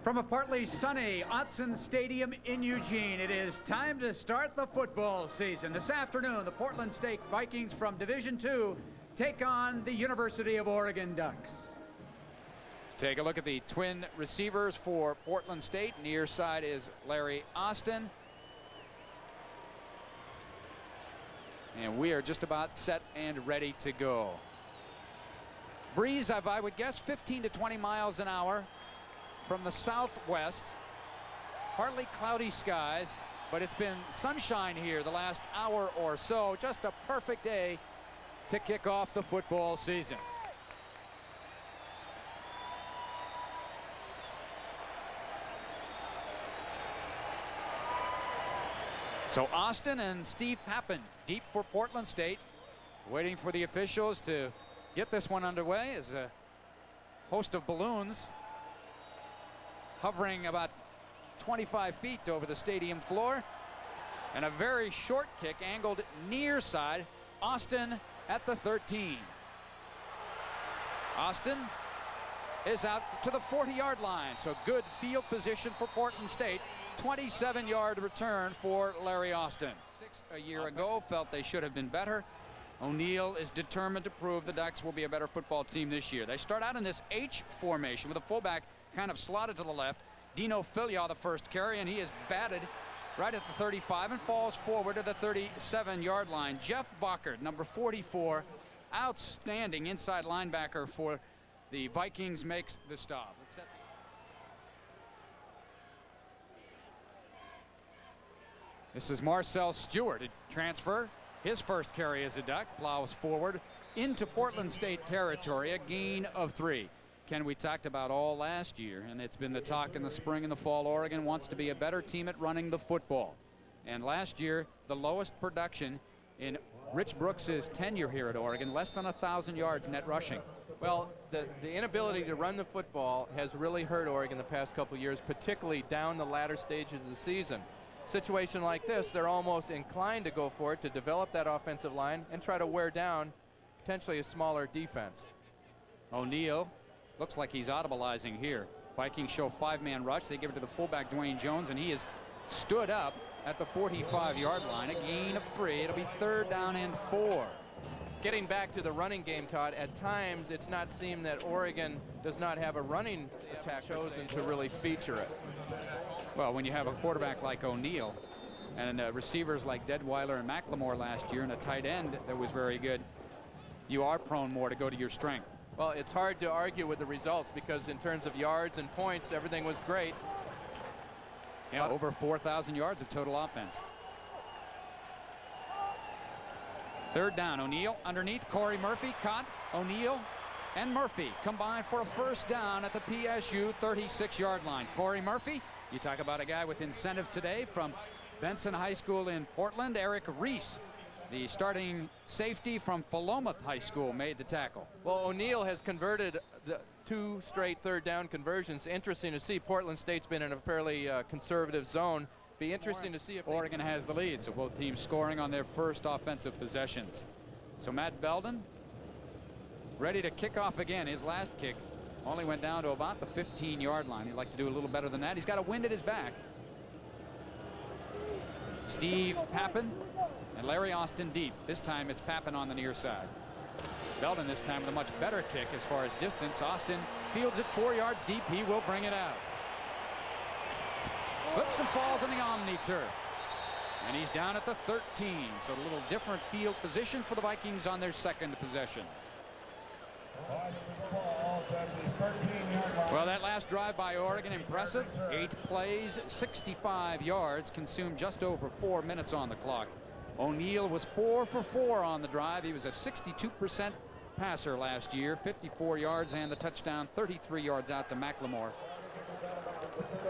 From a partly sunny Autzen Stadium in Eugene, it is time to start the football season. This afternoon, the Portland State Vikings from Division II take on the University of Oregon Ducks. Take a look at the twin receivers for Portland State. Near side is Larry Austin. And we are just about set and ready to go. Breeze of, I would guess, 15 to 20 miles an hour from the southwest. Partly cloudy skies, but it's been sunshine here the last hour or so. Just a perfect day to kick off the football season. So Austin and Steve Pappen deep for Portland State, waiting for the officials to get this one underway as a host of balloons hovering about 25 feet over the stadium floor, and a very short kick angled near side. Austin at the 13. Austin is out to the 40-yard line, so good field position for Portland State. 27-yard return for Larry Austin. A year ago, felt they should have been better. O'Neill is determined to prove the Ducks will be a better football team this year. They start out in this H formation with a fullback kind of slotted to the left. Dino Filia the first carry, and he is batted right at the 35 and falls forward to the 37-yard line. Jeff Bockert, number 44, outstanding inside linebacker for the Vikings, makes the stop. This is Marcel Stewart, a transfer. His first carry as a Duck, plows forward into Portland State territory, a gain of 3. Ken, we talked about all last year, and it's been the talk in the spring and the fall. Oregon wants to be a better team at running the football. And last year, the lowest production in Rich Brooks's tenure here at Oregon, less than 1,000 yards net rushing. Well, the inability to run the football has really hurt Oregon the past couple years, particularly down the latter stages of the season. Situation like this, they're almost inclined to go for it, to develop that offensive line and try to wear down potentially a smaller defense. O'Neill looks like he's audibleizing here. Vikings show 5-man rush. They give it to the fullback, Dwayne Jones, and he is stood up at the 45-yard line. A gain of 3. It'll be 3rd down and 4. Getting back to the running game, Todd, at times it's not seemed that Oregon does not have a running attack chosen to really feature it. Well, when you have a quarterback like O'Neill and receivers like Deadweiler and McLemore last year and a tight end that was very good, you are prone more to go to your strength. Well, it's hard to argue with the results because in terms of yards and points, everything was great. Yeah, over 4,000 yards of total offense. 3rd down, O'Neill underneath. Corey Murphy caught. O'Neill and Murphy combined for a 1st down at the PSU 36-yard line. Corey Murphy, you talk about a guy with incentive today from Benson High School in Portland. Eric Reese, the starting safety from Philomath High School, made the tackle. Well, O'Neill has converted the 2 straight 3rd down conversions. Interesting to see. Portland State's been in a fairly conservative zone. Be interesting to see if Oregon has the lead, so both teams scoring on their first offensive possessions. So Matt Belden ready to kick off again. His last kick only went down to about the 15-yard line. He'd like to do a little better than that. He's got a wind at his back. Steve Pappen and Larry Austin deep. This time it's Pappen on the near side. Belden this time with a much better kick as far as distance. Austin fields it 4 yards deep. He will bring it out. Slips and falls on the Omni turf. And he's down at the 13. So a little different field position for the Vikings on their second possession. Well, that last drive by Oregon, impressive. 8 plays, 65 yards, consumed just over 4 minutes on the clock. O'Neill was 4 for 4 on the drive. He was a 62% passer last year, 54 yards and the touchdown, 33 yards out to McLemore.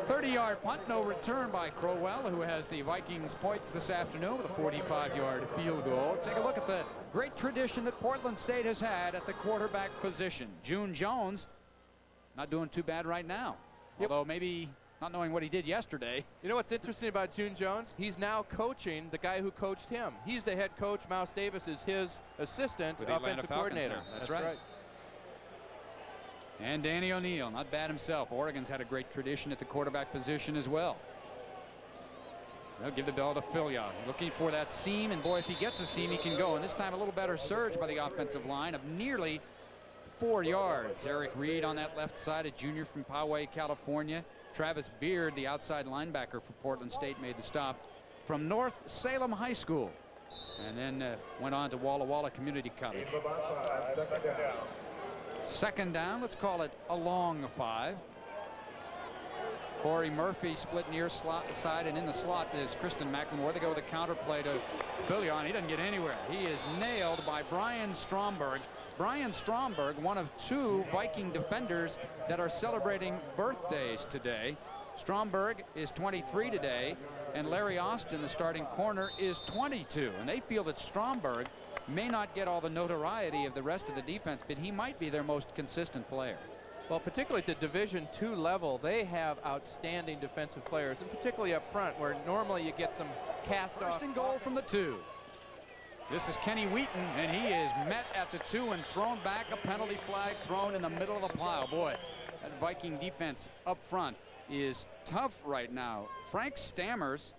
30-yard punt, no return by Crowell, who has the Vikings points this afternoon with a 45-yard field goal. Take a look at the great tradition that Portland State has had at the quarterback position. June Jones not doing too bad right now, although maybe not knowing what he did yesterday. You know what's interesting about June Jones? He's now coaching the guy who coached him. He's the head coach. Mouse Davis is his assistant, offensive coordinator. That's right. And Danny O'Neill, not bad himself. Oregon's had a great tradition at the quarterback position as well. They'll give the ball to Filya, looking for that seam, and boy, if he gets a seam, he can go. And this time a little better surge by the offensive line of nearly 4 yards. Eric Reed on that left side, a junior from Poway, California. Travis Beard, the outside linebacker for Portland State, made the stop from North Salem High School, and then went on to Walla Walla Community College. Second down, let's call it a long 5. Corey Murphy split near slot side, and in the slot is Kristen McLemore. They go with a counter play to Fillion. He doesn't get anywhere. He is nailed by Brian Stromberg. Brian Stromberg, one of 2 Viking defenders that are celebrating birthdays today. Stromberg is 23 today, and Larry Austin, the starting corner, is 22. And they feel that Stromberg may not get all the notoriety of the rest of the defense, but he might be their most consistent player. Well, particularly at the Division II level, they have outstanding defensive players, and particularly up front, where normally you get some cast-off. First and goal from the 2. This is Kenny Wheaton, and he is met at the 2 and thrown back. A penalty flag thrown in the middle of the pile. Boy, that Viking defense up front is tough right now. Frank Stammers.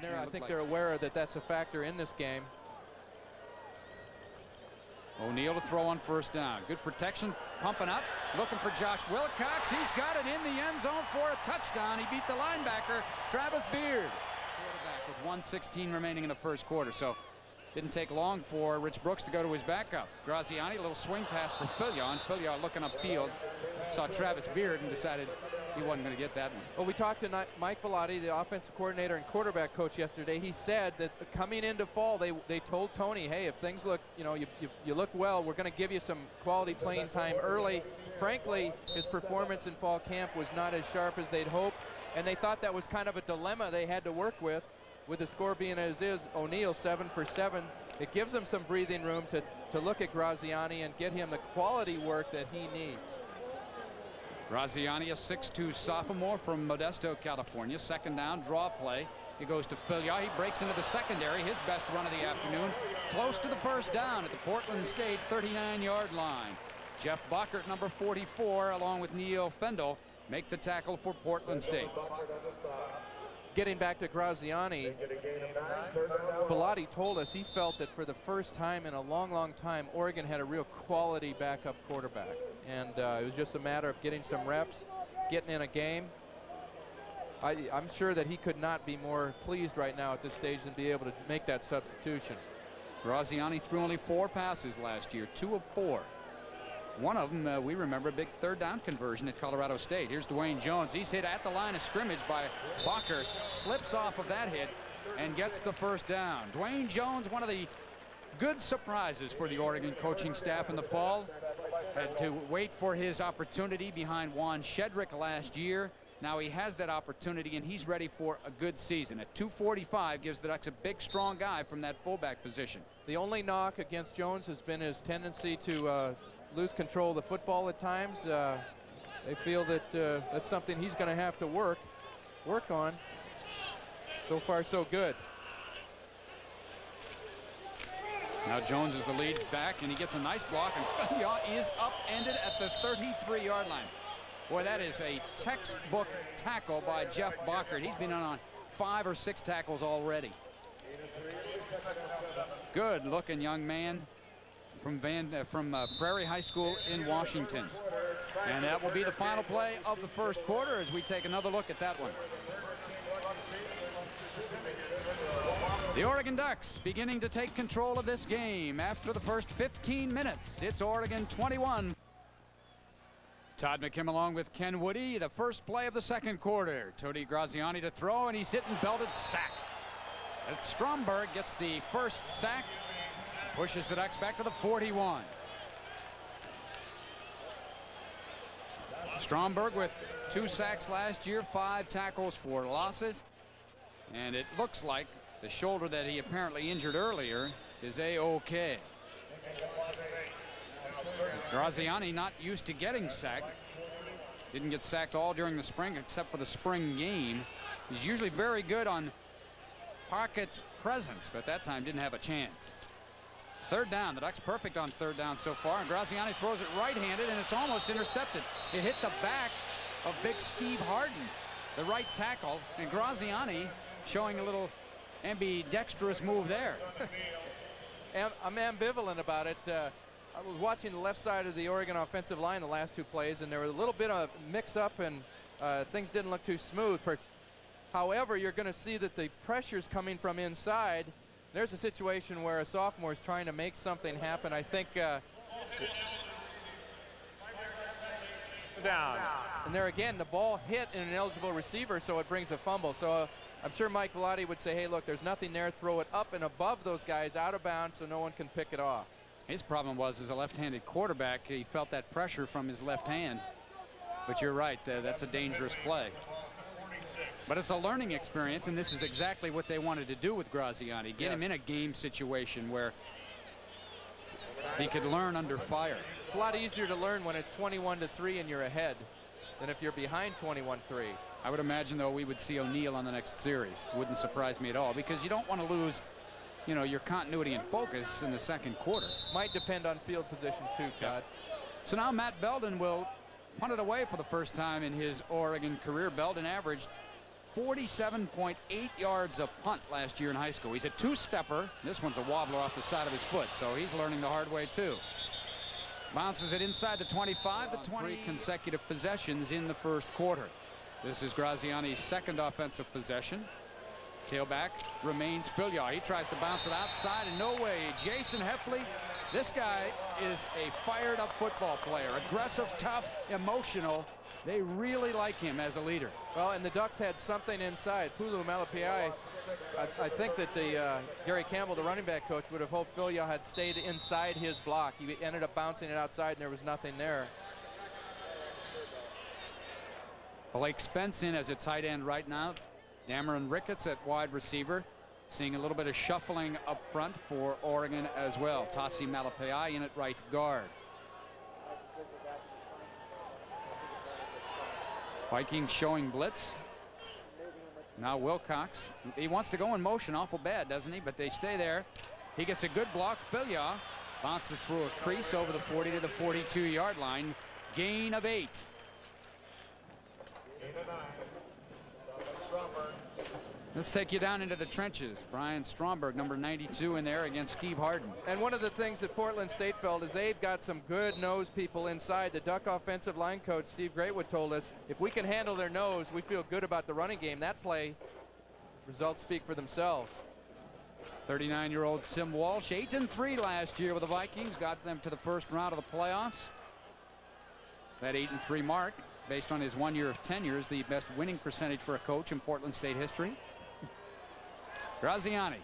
And I think they're aware that that's a factor in this game. O'Neill to throw on first down. Good protection, pumping up, looking for Josh Wilcox. He's got it in the end zone for a touchdown. He beat the linebacker, Travis Beard. Quarterback with 1:16 remaining in the first quarter. So didn't take long for Rich Brooks to go to his backup. Graziani, a little swing pass for Fillion. Fillion looking upfield, saw Travis Beard and decided he wasn't going to get that one. Well, we talked to Mike Bellotti, the offensive coordinator and quarterback coach, yesterday. He said that coming into fall, they told Tony, hey, if things look, you look well, we're going to give you some quality playing time early. Frankly, his performance in fall camp was not as sharp as they'd hoped, and they thought that was kind of a dilemma they had to work with the score being as is. O'Neill 7 for 7. It gives them some breathing room to look at Graziani and get him the quality work that he needs. Graziani, a 6'2 sophomore from Modesto, California. Second down, draw play. He goes to Filya. He breaks into the secondary, his best run of the afternoon. Close to the first down at the Portland State 39-yard line. Jeff Bockert, number 44, along with Neil Fendel, make the tackle for Portland State. Getting back to Graziani, Bellotti told us he felt that for the first time in a long time, Oregon had a real quality backup quarterback. And it was just a matter of getting some reps, getting in a game. I'm sure that he could not be more pleased right now at this stage than be able to make that substitution. Graziani threw only 4 passes last year, 2 of 4. One of them, we remember, a big third down conversion at Colorado State. Here's Dwayne Jones. He's hit at the line of scrimmage by Bockert, slips off of that hit and gets the first down. Dwayne Jones, one of the good surprises for the Oregon coaching staff in the fall. Had to wait for his opportunity behind Juan Shedrick last year. Now he has that opportunity, and he's ready for a good season. At 245, gives the Ducks a big, strong guy from that fullback position. The only knock against Jones has been his tendency to lose control of the football at times. They feel that that's something he's going to have to work on. So far, so good. Now Jones is the lead back, and he gets a nice block, and Filya is upended at the 33-yard line. Boy, that is a textbook tackle by Jeff Bockert. He's been on 5 or 6 tackles already. Good-looking young man from Prairie High School in Washington. And that will be the final play of the first quarter as we take another look at that one. The Oregon Ducks beginning to take control of this game after the first 15 minutes. It's Oregon 21. Todd McKim along with Ken Woody. The first play of the second quarter. Tony Graziani to throw, and he's hitting belted sack. And Stromberg gets the first sack. Pushes the Ducks back to the 41. Stromberg with 2 sacks last year, 5 tackles for losses. And it looks like the shoulder that he apparently injured earlier is A-OK. Graziani not used to getting sacked. Didn't get sacked all during the spring except for the spring game. He's usually very good on pocket presence, but that time didn't have a chance. Third down. The Ducks perfect on third down so far, and Graziani throws it right-handed, and it's almost intercepted. It hit the back of big Steve Harden, the right tackle, and Graziani showing a little ambidextrous move there. I'm ambivalent about it. I was watching the left side of the Oregon offensive line the last two plays, and there was a little bit of mix-up, and things didn't look too smooth. However, you're going to see that the pressure's coming from inside. There's a situation where a sophomore is trying to make something happen. I think down. And there again, the ball hit an ineligible receiver, so it brings a fumble. So I'm sure Mike Vellotti would say, hey, look, there's nothing there. Throw it up and above those guys, out of bounds, so no one can pick it off. His problem was, as a left-handed quarterback, he felt that pressure from his left hand. But you're right, that's a dangerous play. But it's a learning experience, and this is exactly what they wanted to do with Graziani. Get him in a game situation where he could learn under fire. It's a lot easier to learn when it's 21-3 and you're ahead than if you're behind 21-3. I would imagine, though, we would see O'Neal on the next series. Wouldn't surprise me at all, because you don't want to lose, you know, your continuity and focus in the second quarter. Might depend on field position too, Todd. So now Matt Belden will punt it away for the first time in his Oregon career. Belden averaged 47.8 yards a punt last year in high school. He's a two-stepper. This one's a wobbler off the side of his foot, so he's learning the hard way too. Bounces it inside the 25, the 20 consecutive possessions in the first quarter. This is Graziani's second offensive possession. Tailback remains Filya. He tries to bounce it outside, and no way. Jason Heffley, this guy is a fired-up football player. Aggressive, tough, emotional. They really like him as a leader. Well, and the Ducks had something inside. Pulu Malapai, I think that the Gary Campbell, the running back coach, would have hoped Filya had stayed inside his block. He ended up bouncing it outside, and there was nothing there. Blake Spence in as a tight end right now. Dameron Ricketts at wide receiver. Seeing a little bit of shuffling up front for Oregon as well. Tassi Malapai in at right guard. Vikings showing blitz. Now Wilcox. He wants to go in motion awful bad, doesn't he? But they stay there. He gets a good block. Filya bounces through a crease over the 40 to the 42-yard line. Gain of 8. Let's take you down into the trenches. Brian Stromberg, number 92, in there against Steve Harden. And one of the things that Portland State felt is they've got some good nose people inside. The Duck offensive line coach, Steve Greatwood, told us, if we can handle their nose, we feel good about the running game. That play, results speak for themselves. 39-year-old Tim Walsh, 8-3 last year with the Vikings, got them to the first round of the playoffs. That 8-3 mark, based on his 1 year of tenure, is the best winning percentage for a coach in Portland State history. Graziani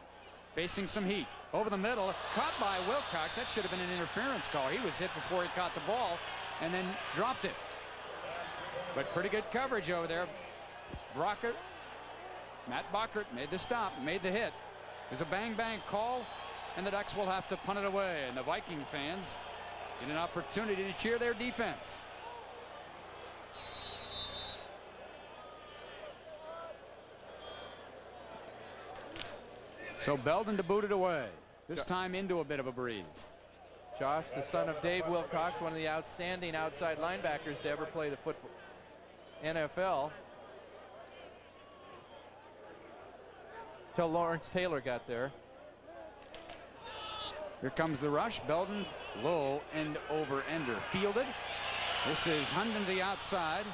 facing some heat over the middle, caught by Wilcox. That should have been an interference call. He was hit before he caught the ball and then dropped it. But pretty good coverage over there. Matt Bockert made the stop, made the hit. There's a bang-bang call, and the Ducks will have to punt it away. And the Viking fans get an opportunity to cheer their defense. So Belden to boot it away. This time into a bit of a breeze. Josh, the son of Dave Wilcox, one of the outstanding outside linebackers to ever play the football NFL. Till Lawrence Taylor got there. Here comes the rush. Belden, low end over ender. Fielded. This is Hunden to the outside.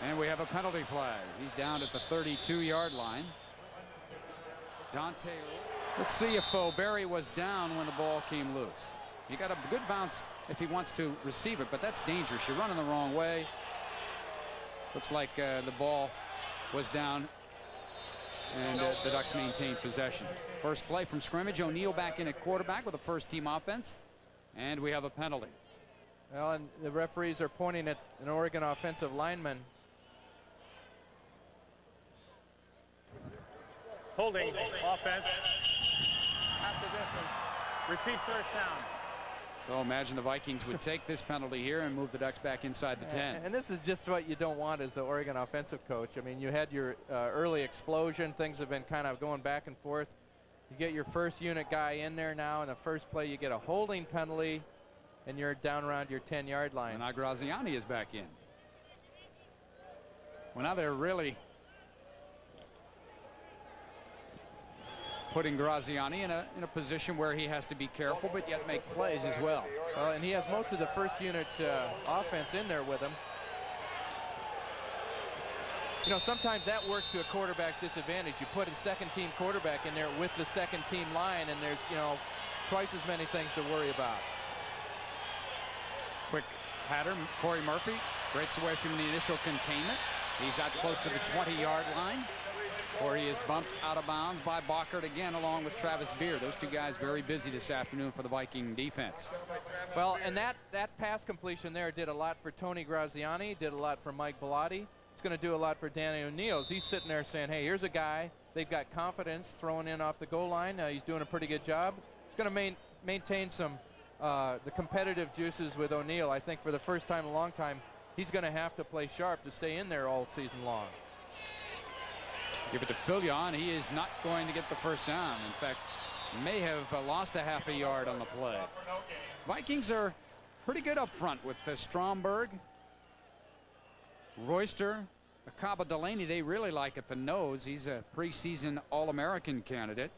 And we have a penalty flag. He's down at the 32-yard line. Dante. Let's see if Barry was down when the ball came loose. He got a good bounce if he wants to receive it, but that's dangerous. You're running the wrong way. Looks like the ball was down, and the Ducks maintain possession. First play from scrimmage. O'Neal back in at quarterback with a first-team offense, and we have a penalty. Well, and the referees are pointing at an Oregon offensive lineman. Holding, offense, half the distance, repeat first down. So imagine the Vikings would take this penalty here and move the Ducks back inside the 10. And this is just what you don't want as the Oregon offensive coach. I mean, you had your early explosion. Things have been kind of going back and forth. You get your first unit guy in there now. In the first play, you get a holding penalty, and you're down around your 10-yard line. And now Graziani is back in. Well, now they're really putting Graziani in a position where he has to be careful, but yet make plays as well. And he has most of the first unit offense in there with him. You know, sometimes that works to a quarterback's disadvantage. You put a second-team quarterback in there with the second-team line, and there's, you know, twice as many things to worry about. Quick pattern. Corey Murphy breaks away from the initial containment. He's out close to the 20-yard line, where he is bumped out of bounds by Bachert again, along with Travis Beard. Those two guys very busy this afternoon for the Viking defense. Well, and that pass completion there did a lot for Tony Graziani, did a lot for Mike Bellotti. It's going to do a lot for Danny O'Neal. He's sitting there saying, hey, here's a guy. They've got confidence throwing in off the goal line. He's doing a pretty good job. It's going to maintain some the competitive juices with O'Neal. I think for the first time in a long time, he's going to have to play sharp to stay in there all season long. Give it to Fillion. He is not going to get the first down. In fact, may have lost a half a yard on the play. Vikings are pretty good up front with Stromberg, Royster, Akaba Delaney. They really like at the nose. He's a preseason All-American candidate.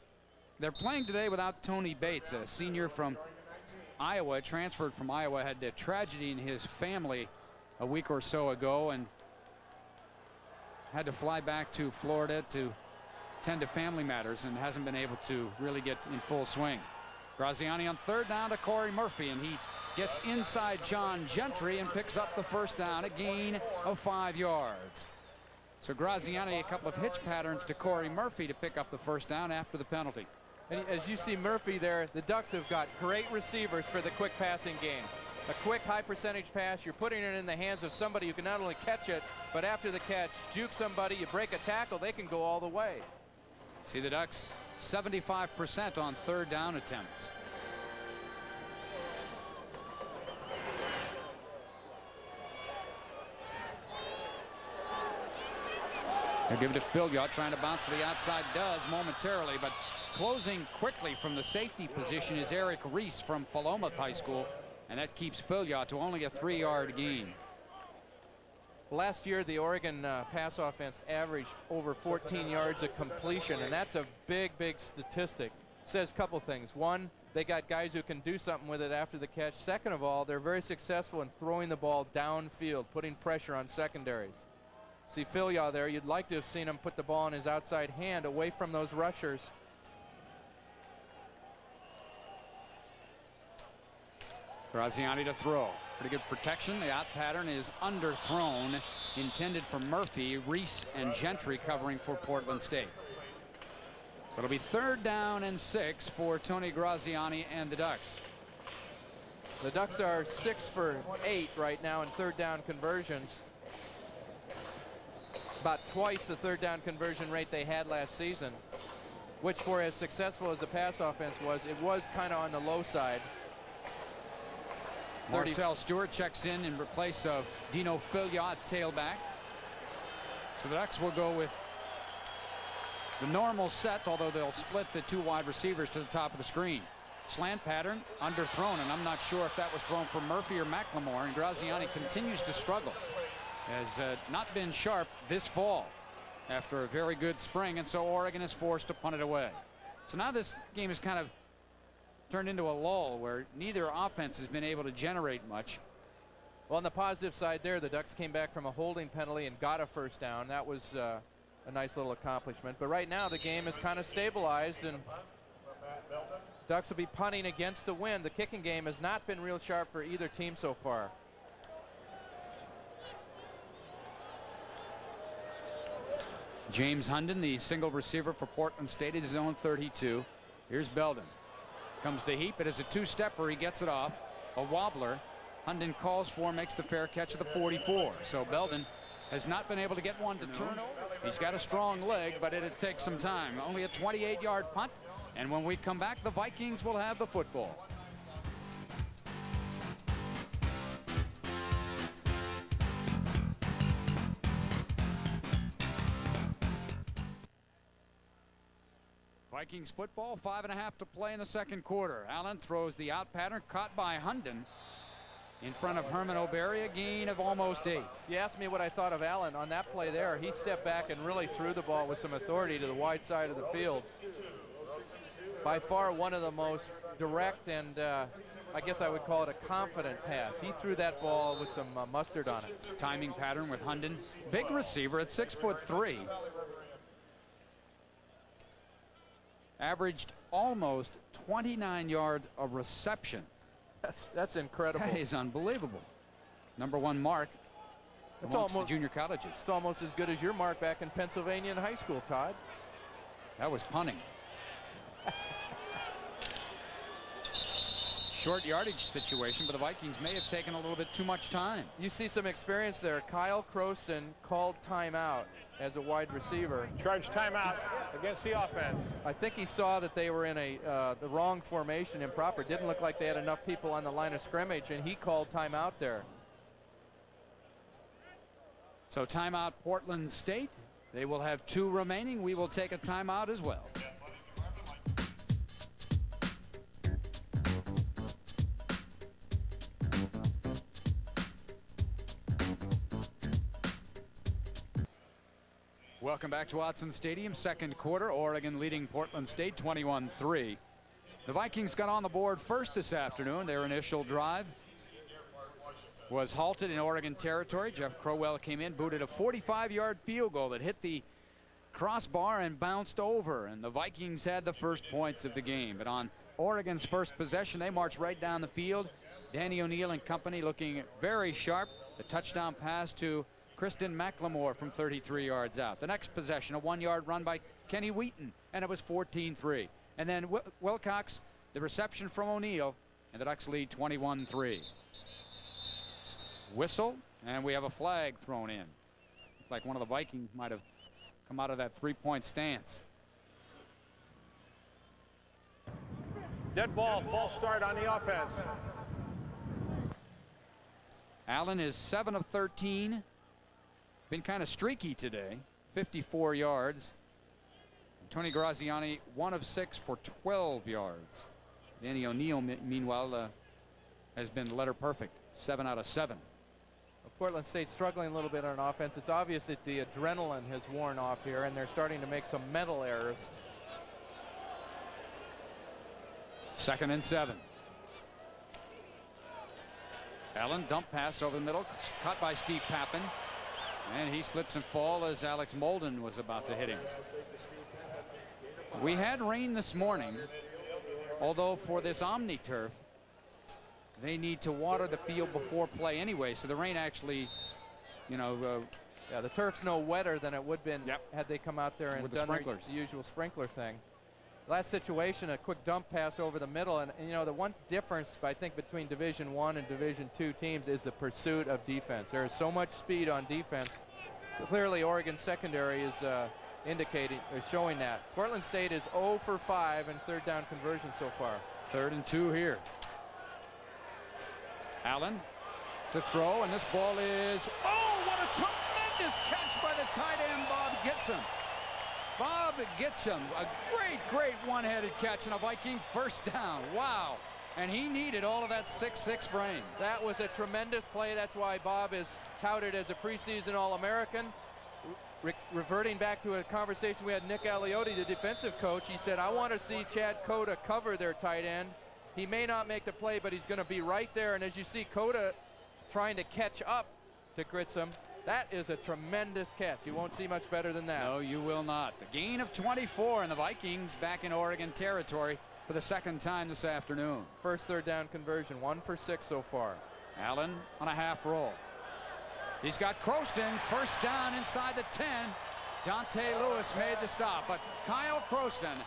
They're playing today without Tony Bates, a senior from Iowa, transferred from Iowa, had a tragedy in his family a week or so ago and had to fly back to Florida to tend to family matters and hasn't been able to really get in full swing. Graziani on third down to Corey Murphy, and he gets inside John Gentry and picks up the first down, a gain of 5 yards. So Graziani, a couple of hitch patterns to Corey Murphy to pick up the first down after the penalty. And as you see Murphy there, the Ducks have got great receivers for the quick passing game. A quick high percentage pass, you're putting it in the hands of somebody who can not only catch it, but after the catch, juke somebody, you break a tackle, they can go all the way. See the Ducks 75% on third down attempts. They'll give it to Filliot, trying to bounce to the outside, does momentarily, but closing quickly from the safety position is Eric Reese from Philomath High School, and that keeps Filliot to only a 3-yard gain. Last year, the Oregon pass offense averaged over 14 yards of completion, and that's a big, big statistic. Says a couple things. One, they got guys who can do something with it after the catch. Second of all, they're very successful in throwing the ball downfield, putting pressure on secondaries. See Filliot there, you'd like to have seen him put the ball in his outside hand away from those rushers. Graziani to throw. Pretty good protection. The out pattern is underthrown, intended for Murphy. Reese and Gentry covering for Portland State. So it'll be 3rd down and 6 for Tony Graziani and the Ducks. The Ducks are 6 for 8 right now in third down conversions. About twice the third down conversion rate they had last season, which for as successful as the pass offense was, it was kind of on the low side. Marcel Stewart checks in replace of Dino Filliot, tailback. So the Ducks will go with the normal set, although they'll split the 2 wide receivers to the top of the screen. Slant pattern, underthrown, and I'm not sure if that was thrown for Murphy or McLemore, and Graziani continues to struggle. Has not been sharp this fall after a very good spring, and so Oregon is forced to punt it away. So now this game is kind of turned into a lull where neither offense has been able to generate much. Well, on the positive side there, the Ducks came back from a holding penalty and got a first down. That was a nice little accomplishment. But right now the game is kind of stabilized, and Ducks will be punting against the wind. The kicking game has not been real sharp for either team so far. James Hunden, the single receiver for Portland State, is his own 32. Here's Belden. Comes the heap. It is a 2-stepper. He gets it off. A wobbler. Hunden calls for, makes the fair catch at the 44. So Belden has not been able to get one to turn over. He's got a strong leg, but it'll take some time. Only a 28-yard punt. And when we come back, the Vikings will have the football. Vikings football, 5.5 to play in the second quarter. Allen throws the out pattern, caught by Hunden in front of Herman O'Berry, a gain of almost 8. You asked me what I thought of Allen on that play there. He stepped back and really threw the ball with some authority to the wide side of the field. By far one of the most direct and I guess I would call it a confident pass. He threw that ball with some mustard on it. Timing pattern with Hunden. Big receiver at 6'3". Averaged almost 29 yards a reception. That's incredible. That is unbelievable. Number 1 mark amongst the junior colleges. It's almost as good as your mark back in Pennsylvania in high school, Todd. That was punting. Short yardage situation, but the Vikings may have taken a little bit too much time. You see some experience there. Kyle Croston called timeout as a wide receiver. Charge timeout against the offense. I think he saw that they were in the wrong formation, improper. Didn't look like they had enough people on the line of scrimmage, and he called timeout there. So timeout Portland State. They will have 2 remaining. We will take a timeout as well. Welcome back to Autzen Stadium. Second quarter, Oregon leading Portland State 21-3. The Vikings got on the board first this afternoon. Their initial drive was halted in Oregon territory. Jeff Crowell came in, booted a 45-yard field goal that hit the crossbar and bounced over, and the Vikings had the first points of the game. But on Oregon's first possession, they marched right down the field. Danny O'Neill and company looking very sharp. The touchdown pass to Kristen McLemore from 33 yards out. The next possession, a 1-yard run by Kenny Wheaton, and it was 14-3. And then Wilcox, the reception from O'Neill, and the Ducks lead 21-3. Whistle, and we have a flag thrown in. Looks like one of the Vikings might have come out of that 3-point stance. Dead ball, false start on the offense. Allen is 7 of 13. Been kind of streaky today, 54 yards. Tony Graziani 1 of 6 for 12 yards. Danny O'Neill, meanwhile, has been letter perfect, 7 out of 7. Well, Portland State struggling a little bit on offense. It's obvious that the adrenaline has worn off here, and they're starting to make some mental errors. 2nd and 7. Allen dump pass over the middle, caught by Steve Pappin. And he slips and falls as Alex Molden was about to hit him. We had rain this morning, although for this OmniTurf, they need to water the field before play anyway. So the rain actually, yeah, the turf's no wetter than it would have been had they come out there and with the done sprinklers. the usual sprinkler thing. Last situation, a quick dump pass over the middle, and the one difference I think between Division I and Division II teams is the pursuit of defense. There is so much speed on defense. Clearly, Oregon secondary is showing that. Portland State is 0 for 5 in 3rd down conversion so far. 3rd and 2 here. Allen to throw, and this ball is, oh, what a tremendous catch by the tight end Bob Gitson. Bob Gitcham, a great one-headed catch, and a Viking first down. Wow. And he needed all of that 6'6" frame. That was a tremendous play. That's why Bob is touted as a preseason All-American. Reverting back to a conversation we had Nick Aliotti, the defensive coach, he said, I want to see Chad Cota cover their tight end. He may not make the play, but he's going to be right there. And as you see Cota trying to catch up to Gritsom, that is a tremendous catch. You won't see much better than that. No, you will not. The gain of 24, and the Vikings back in Oregon territory for the 2nd time this afternoon. First 3rd down conversion, 1 for 6 so far. Allen on a half roll. He's got Croston, first down inside the 10. Dante Lewis made the stop, but Kyle Croston,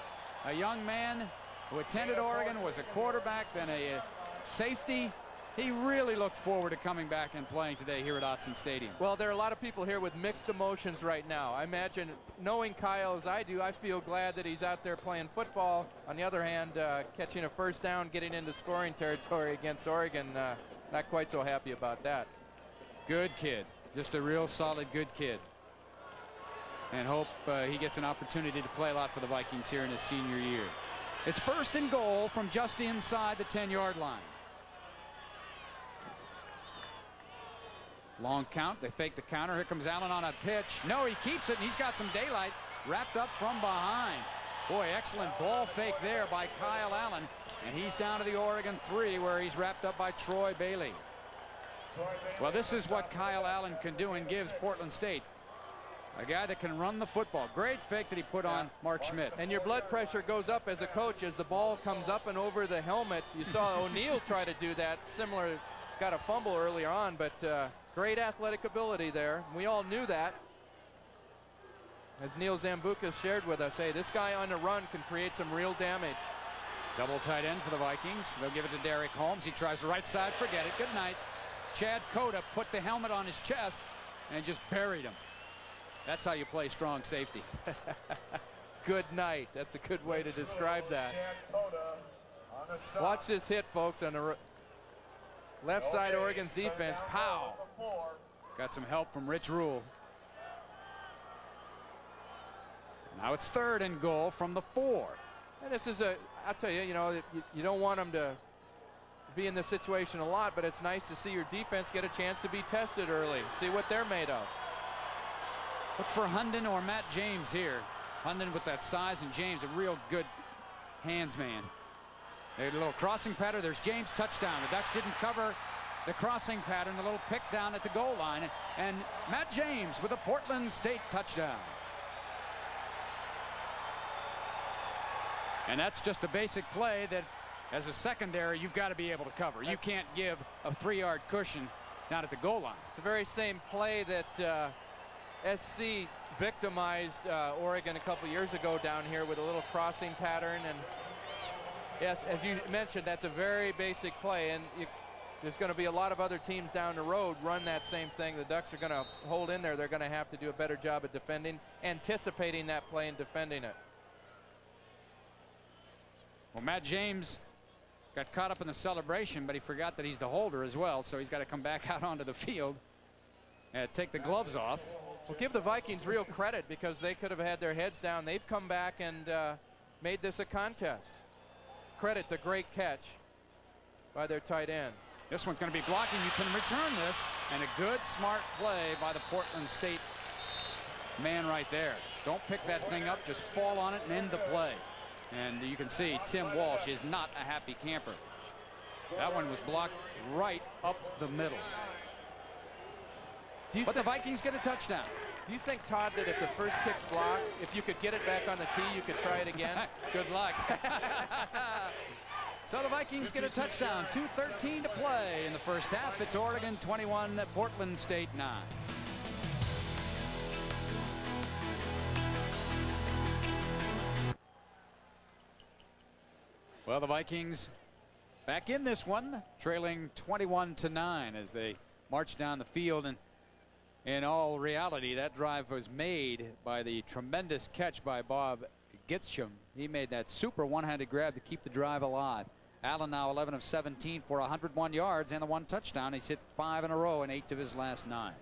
a young man who attended Oregon, was a quarterback, then a safety. He really looked forward to coming back and playing today here at Autzen Stadium. Well, there are a lot of people here with mixed emotions right now. I imagine, knowing Kyle as I do, I feel glad that he's out there playing football. On the other hand, catching a first down, getting into scoring territory against Oregon, not quite so happy about that. Good kid. Just a real solid good kid. and hope he gets an opportunity to play a lot for the Vikings here in his senior year. It's 1st and goal from just inside the 10-yard line. Long count. They fake the counter. Here comes Allen on a pitch. No, he keeps it, and he's got some daylight wrapped up from behind. Boy, excellent ball fake there by Kyle Allen, and he's down to the Oregon 3 where he's wrapped up by Troy Bailey. Well, this is what Kyle Allen can do and gives Portland State. A guy that can run the football. Great fake that he put on Mark Schmidt. And your blood pressure goes up as a coach as the ball comes up and over the helmet. You saw O'Neal try to do that. Similar, got a fumble earlier on, but great athletic ability there. We all knew that. As Neil Zambucas shared with us, hey, this guy on the run can create some real damage. Double tight end for the Vikings. They'll give it to Derek Holmes. He tries the right side. Forget it. Good night. Chad Cota put the helmet on his chest and just buried him. That's how you play strong safety. Good night. That's a good way to describe that. Watch this hit, folks, on the left side Oregon's defense. Pow. Got some help from Rich Rule. Now it's 3rd and goal from the 4. And this is I'll tell you, you don't want them to be in this situation a lot, but it's nice to see your defense get a chance to be tested early. See what they're made of. Look for Hunden or Matt James here. Hunden with that size, and James a real good hands man. A little crossing pattern. There's James, touchdown. The Ducks didn't cover the crossing pattern. A little pick down at the goal line, and Matt James with a Portland State touchdown. And that's just a basic play that as a secondary you've got to be able to cover. You can't give a 3-yard cushion down at the goal line. It's the very same play that SC victimized Oregon a couple years ago down here with a little crossing pattern. And yes, as you mentioned, that's a very basic play, and there's going to be a lot of other teams down the road run that same thing. The Ducks are going to hold in there. They're going to have to do a better job of defending, anticipating that play and defending it. Well, Matt James got caught up in the celebration, but he forgot that he's the holder as well, so he's got to come back out onto the field and take the gloves off. Well, give the Vikings real credit because they could have had their heads down. They've come back and made this a contest. Credit the great catch by their tight end. This one's going to be blocking. You can return this, and a good, smart play by the Portland State man right there. Don't pick that thing up. Just fall on it and end the play. And you can see Tim Walsh is not a happy camper. That one was blocked right up the middle. But the Vikings get a touchdown. Do you think, Todd, that if the first kick's blocked, if you could get it back on the tee, you could try it again? Good luck. So the Vikings get a touchdown. 2:13 to play in the first half. It's Oregon 21, Portland State 9. Well, the Vikings back in this one, trailing 21-9 as they march down the field. And in all reality, that drive was made by the tremendous catch by Bob Gitschem. He made that super one-handed grab to keep the drive alive. Allen now 11 of 17 for 101 yards and the 1 touchdown. He's hit 5 in a row in 8 of his last 9.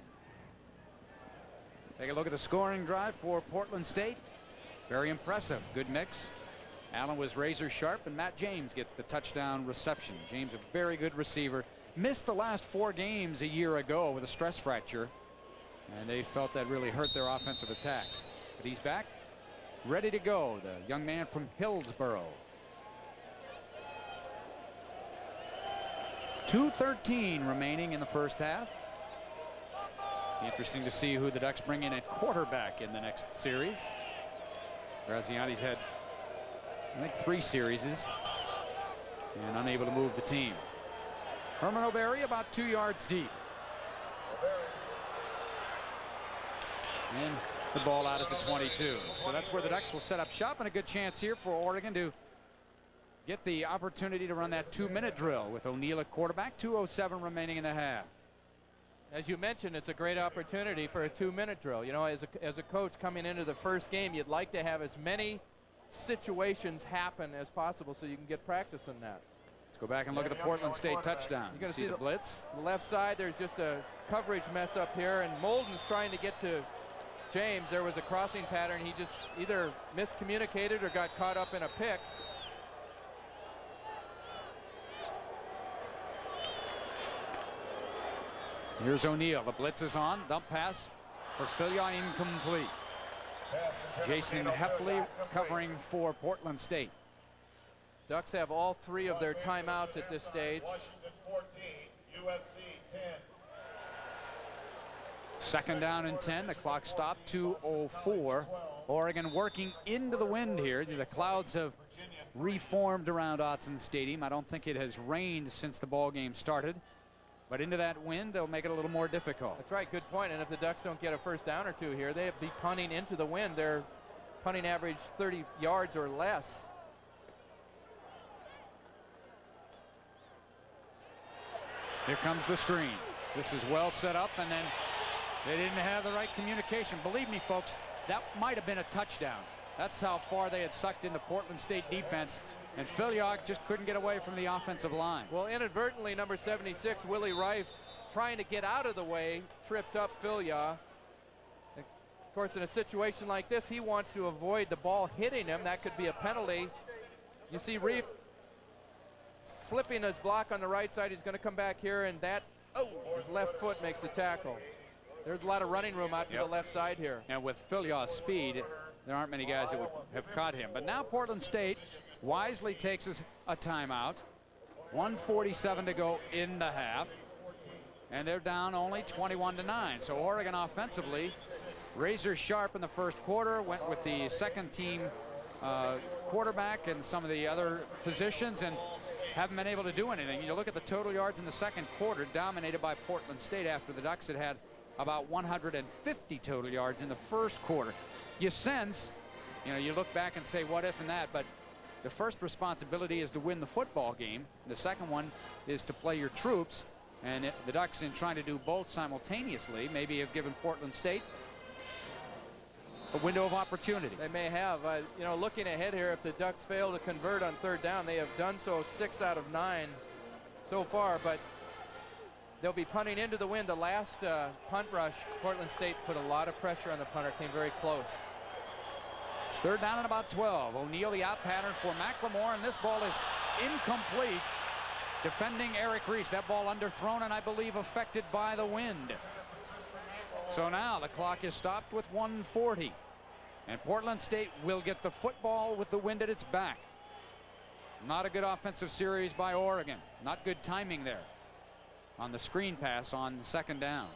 Take a look at the scoring drive for Portland State. Very impressive. Good mix. Allen was razor sharp, and Matt James gets the touchdown reception. James, a very good receiver. Missed the last 4 games a year ago with a stress fracture, and they felt that really hurt their offensive attack. But he's back, ready to go. The young man from Hillsboro. 2:13 remaining in the first half. Interesting to see who the Ducks bring in at quarterback in the next series. Graziani's had, I think, 3 series and unable to move the team. Herman O'Berry about 2 yards deep. And the ball out at the 22. So that's where the Ducks will set up shop, and a good chance here for Oregon to get the opportunity to run that 2-minute drill with O'Neal at quarterback. 2:07 remaining in the half. As you mentioned, it's a great opportunity for a 2-minute drill. You know, as a coach coming into the first game, you'd like to have as many situations happen as possible so you can get practice in that. Let's go back and look at the Portland State touchdown. You're going to see the blitz. The left side, there's just a coverage mess up here, and Molden's trying to get to James, there was a crossing pattern. He just either miscommunicated or got caught up in a pick. Here's O'Neal. The blitz is on. Dump pass for Filia, incomplete. Jason Heffley covering for Portland State. Ducks have all 3 of their timeouts at this stage. Washington 14, USC 10. Second down and 10. The clock stopped. 2:04. Oregon working into the wind here. The clouds have reformed around Autzen Stadium. I don't think it has rained since the ball game started. But into that wind, they'll make it a little more difficult. That's right, good point. And if the Ducks don't get a first down or 2 here, they'll be punting into the wind. Their punting average 30 yards or less. Here comes the screen. This is well set up, and then they didn't have the right communication. Believe me, folks, that might have been a touchdown. That's how far they had sucked into Portland State defense. And Filiak just couldn't get away from the offensive line. Well, inadvertently, number 76, Willie Rife, trying to get out of the way, tripped up Filia. Of course, in a situation like this, he wants to avoid the ball hitting him. That could be a penalty. You see Reif slipping his block on the right side. He's going to come back here, and that, his left foot makes the tackle. There's a lot of running room out to the left side here. And with Filia's speed, there aren't many guys that would have caught him. But now Portland State wisely takes us a timeout. 1:47 to go in the half. And they're down only 21-9. So Oregon offensively, razor sharp in the first quarter, went with the second team quarterback and some of the other positions and haven't been able to do anything. You look at the total yards in the second quarter, dominated by Portland State after the Ducks had about 150 total yards in the first quarter. You sense, you look back and say what if and that, but the first responsibility is to win the football game. The second one is to play your troops. And the Ducks, in trying to do both simultaneously, maybe have given Portland State a window of opportunity. They may have. Looking ahead here, if the Ducks fail to convert on third down, they have done so 6 out of 9 so far, but they'll be punting into the wind. The last punt rush, Portland State put a lot of pressure on the punter, came very close. It's third down and about 12. O'Neal, the out pattern for McLemore, and this ball is incomplete. Defending Eric Reese. That ball underthrown and I believe affected by the wind. So now the clock is stopped with 1:40. And Portland State will get the football with the wind at its back. Not a good offensive series by Oregon. Not good timing there on the screen pass on second down.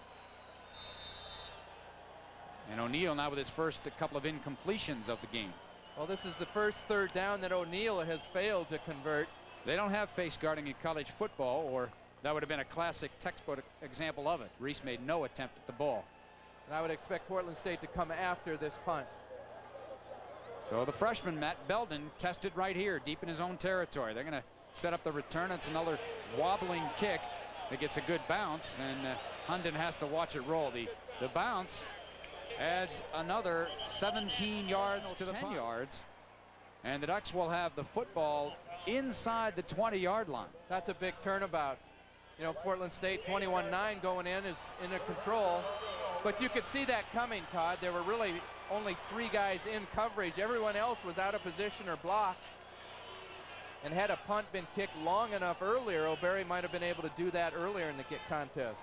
And O'Neal now with his first couple of incompletions of the game. Well, this is the first third down that O'Neal has failed to convert. They don't have face guarding in college football, or that would have been a classic textbook example of it. Reese made no attempt at the ball. And I would expect Portland State to come after this punt. So the freshman, Matt Belden, tested right here, deep in his own territory. They're going to set up the return. It's another wobbling kick that gets a good bounce, and Hunden has to watch it roll. The bounce adds another 17 yards to the 10 yards. And the Ducks will have the football inside the 20-yard line. That's a big turnabout. Portland State 21-9 going in is in control. But you could see that coming, Todd. There were really only 3 guys in coverage. Everyone else was out of position or blocked. And had a punt been kicked long enough earlier, O'Barry might have been able to do that earlier in the contest.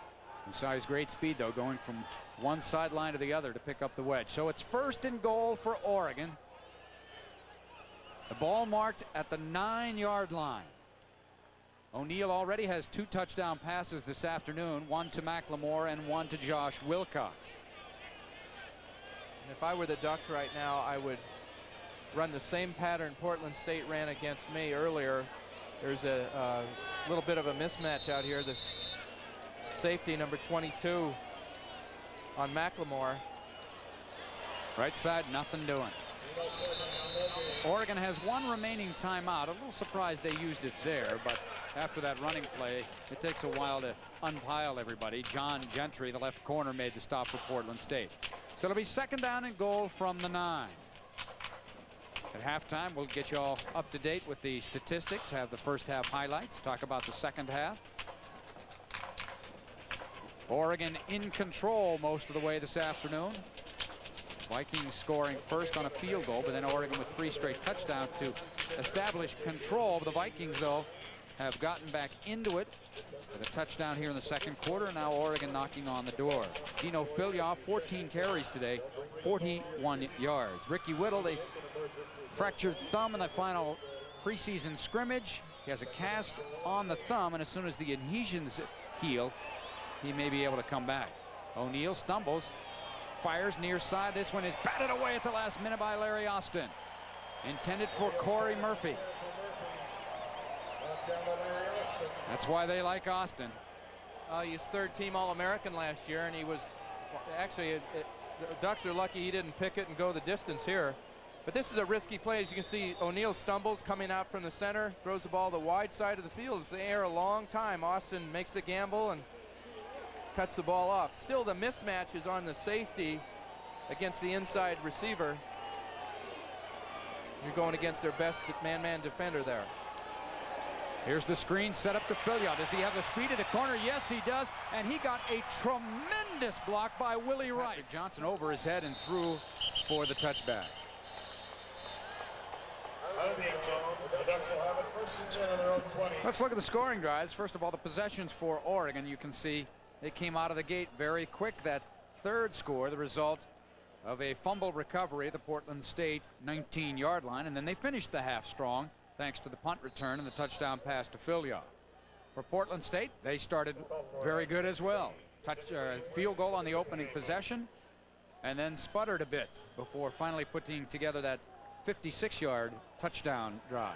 You saw his great speed, though, going from one sideline to the other to pick up the wedge. So it's first and goal for Oregon. The ball marked at the 9-yard line. O'Neal already has 2 touchdown passes this afternoon, one to McLemore and one to Josh Wilcox. And if I were the Ducks right now, I would run the same pattern Portland State ran against me earlier. There's a little bit of a mismatch out here. The safety, number 22, on McLemore. Right side, nothing doing. Oregon has 1 remaining timeout. A little surprised they used it there, but after that running play, it takes a while to unpile everybody. John Gentry, the left corner, made the stop for Portland State. So it'll be second down and goal from the 9. At halftime, we'll get you all up to date with the statistics, have the first half highlights, talk about the second half. Oregon in control most of the way this afternoon. Vikings scoring first on a field goal, but then Oregon with 3 straight touchdowns to establish control. The Vikings, though, have gotten back into it with a touchdown here in the second quarter. Now Oregon knocking on the door. Dino Filya, 14 carries today, 41 yards. Ricky Whittle, the fractured thumb in the final preseason scrimmage. He has a cast on the thumb, and as soon as the adhesions heal, he may be able to come back. O'Neal stumbles, fires near side. This one is batted away at the last minute by Larry Austin. Intended for Corey Murphy. That's why they like Austin. He's third-team All-American last year, and he was actually the Ducks are lucky he didn't pick it and go the distance here. But this is a risky play. As you can see, O'Neal stumbles coming out from the center, throws the ball to the wide side of the field. It's in the air a long time. Austin makes the gamble and cuts the ball off. Still, the mismatch is on the safety against the inside receiver. You're going against their best man-man defender there. Here's the screen set up to Filya. Does he have the speed of the corner? Yes, he does. And he got a tremendous block by Willie Wright. Johnson over his head and threw for the touchback. Out of the end zone, the Ducks will have it first and 10 on their own 20. Let's look at the scoring drives. First of all, the possessions for Oregon. You can see they came out of the gate very quick. That third score, the result of a fumble recovery at the Portland State 19-yard line. And then they finished the half strong, thanks to the punt return and the touchdown pass to Filya. For Portland State, they started very good as well. Field goal on the opening possession, and then sputtered a bit before finally putting together that 56-yard touchdown drive.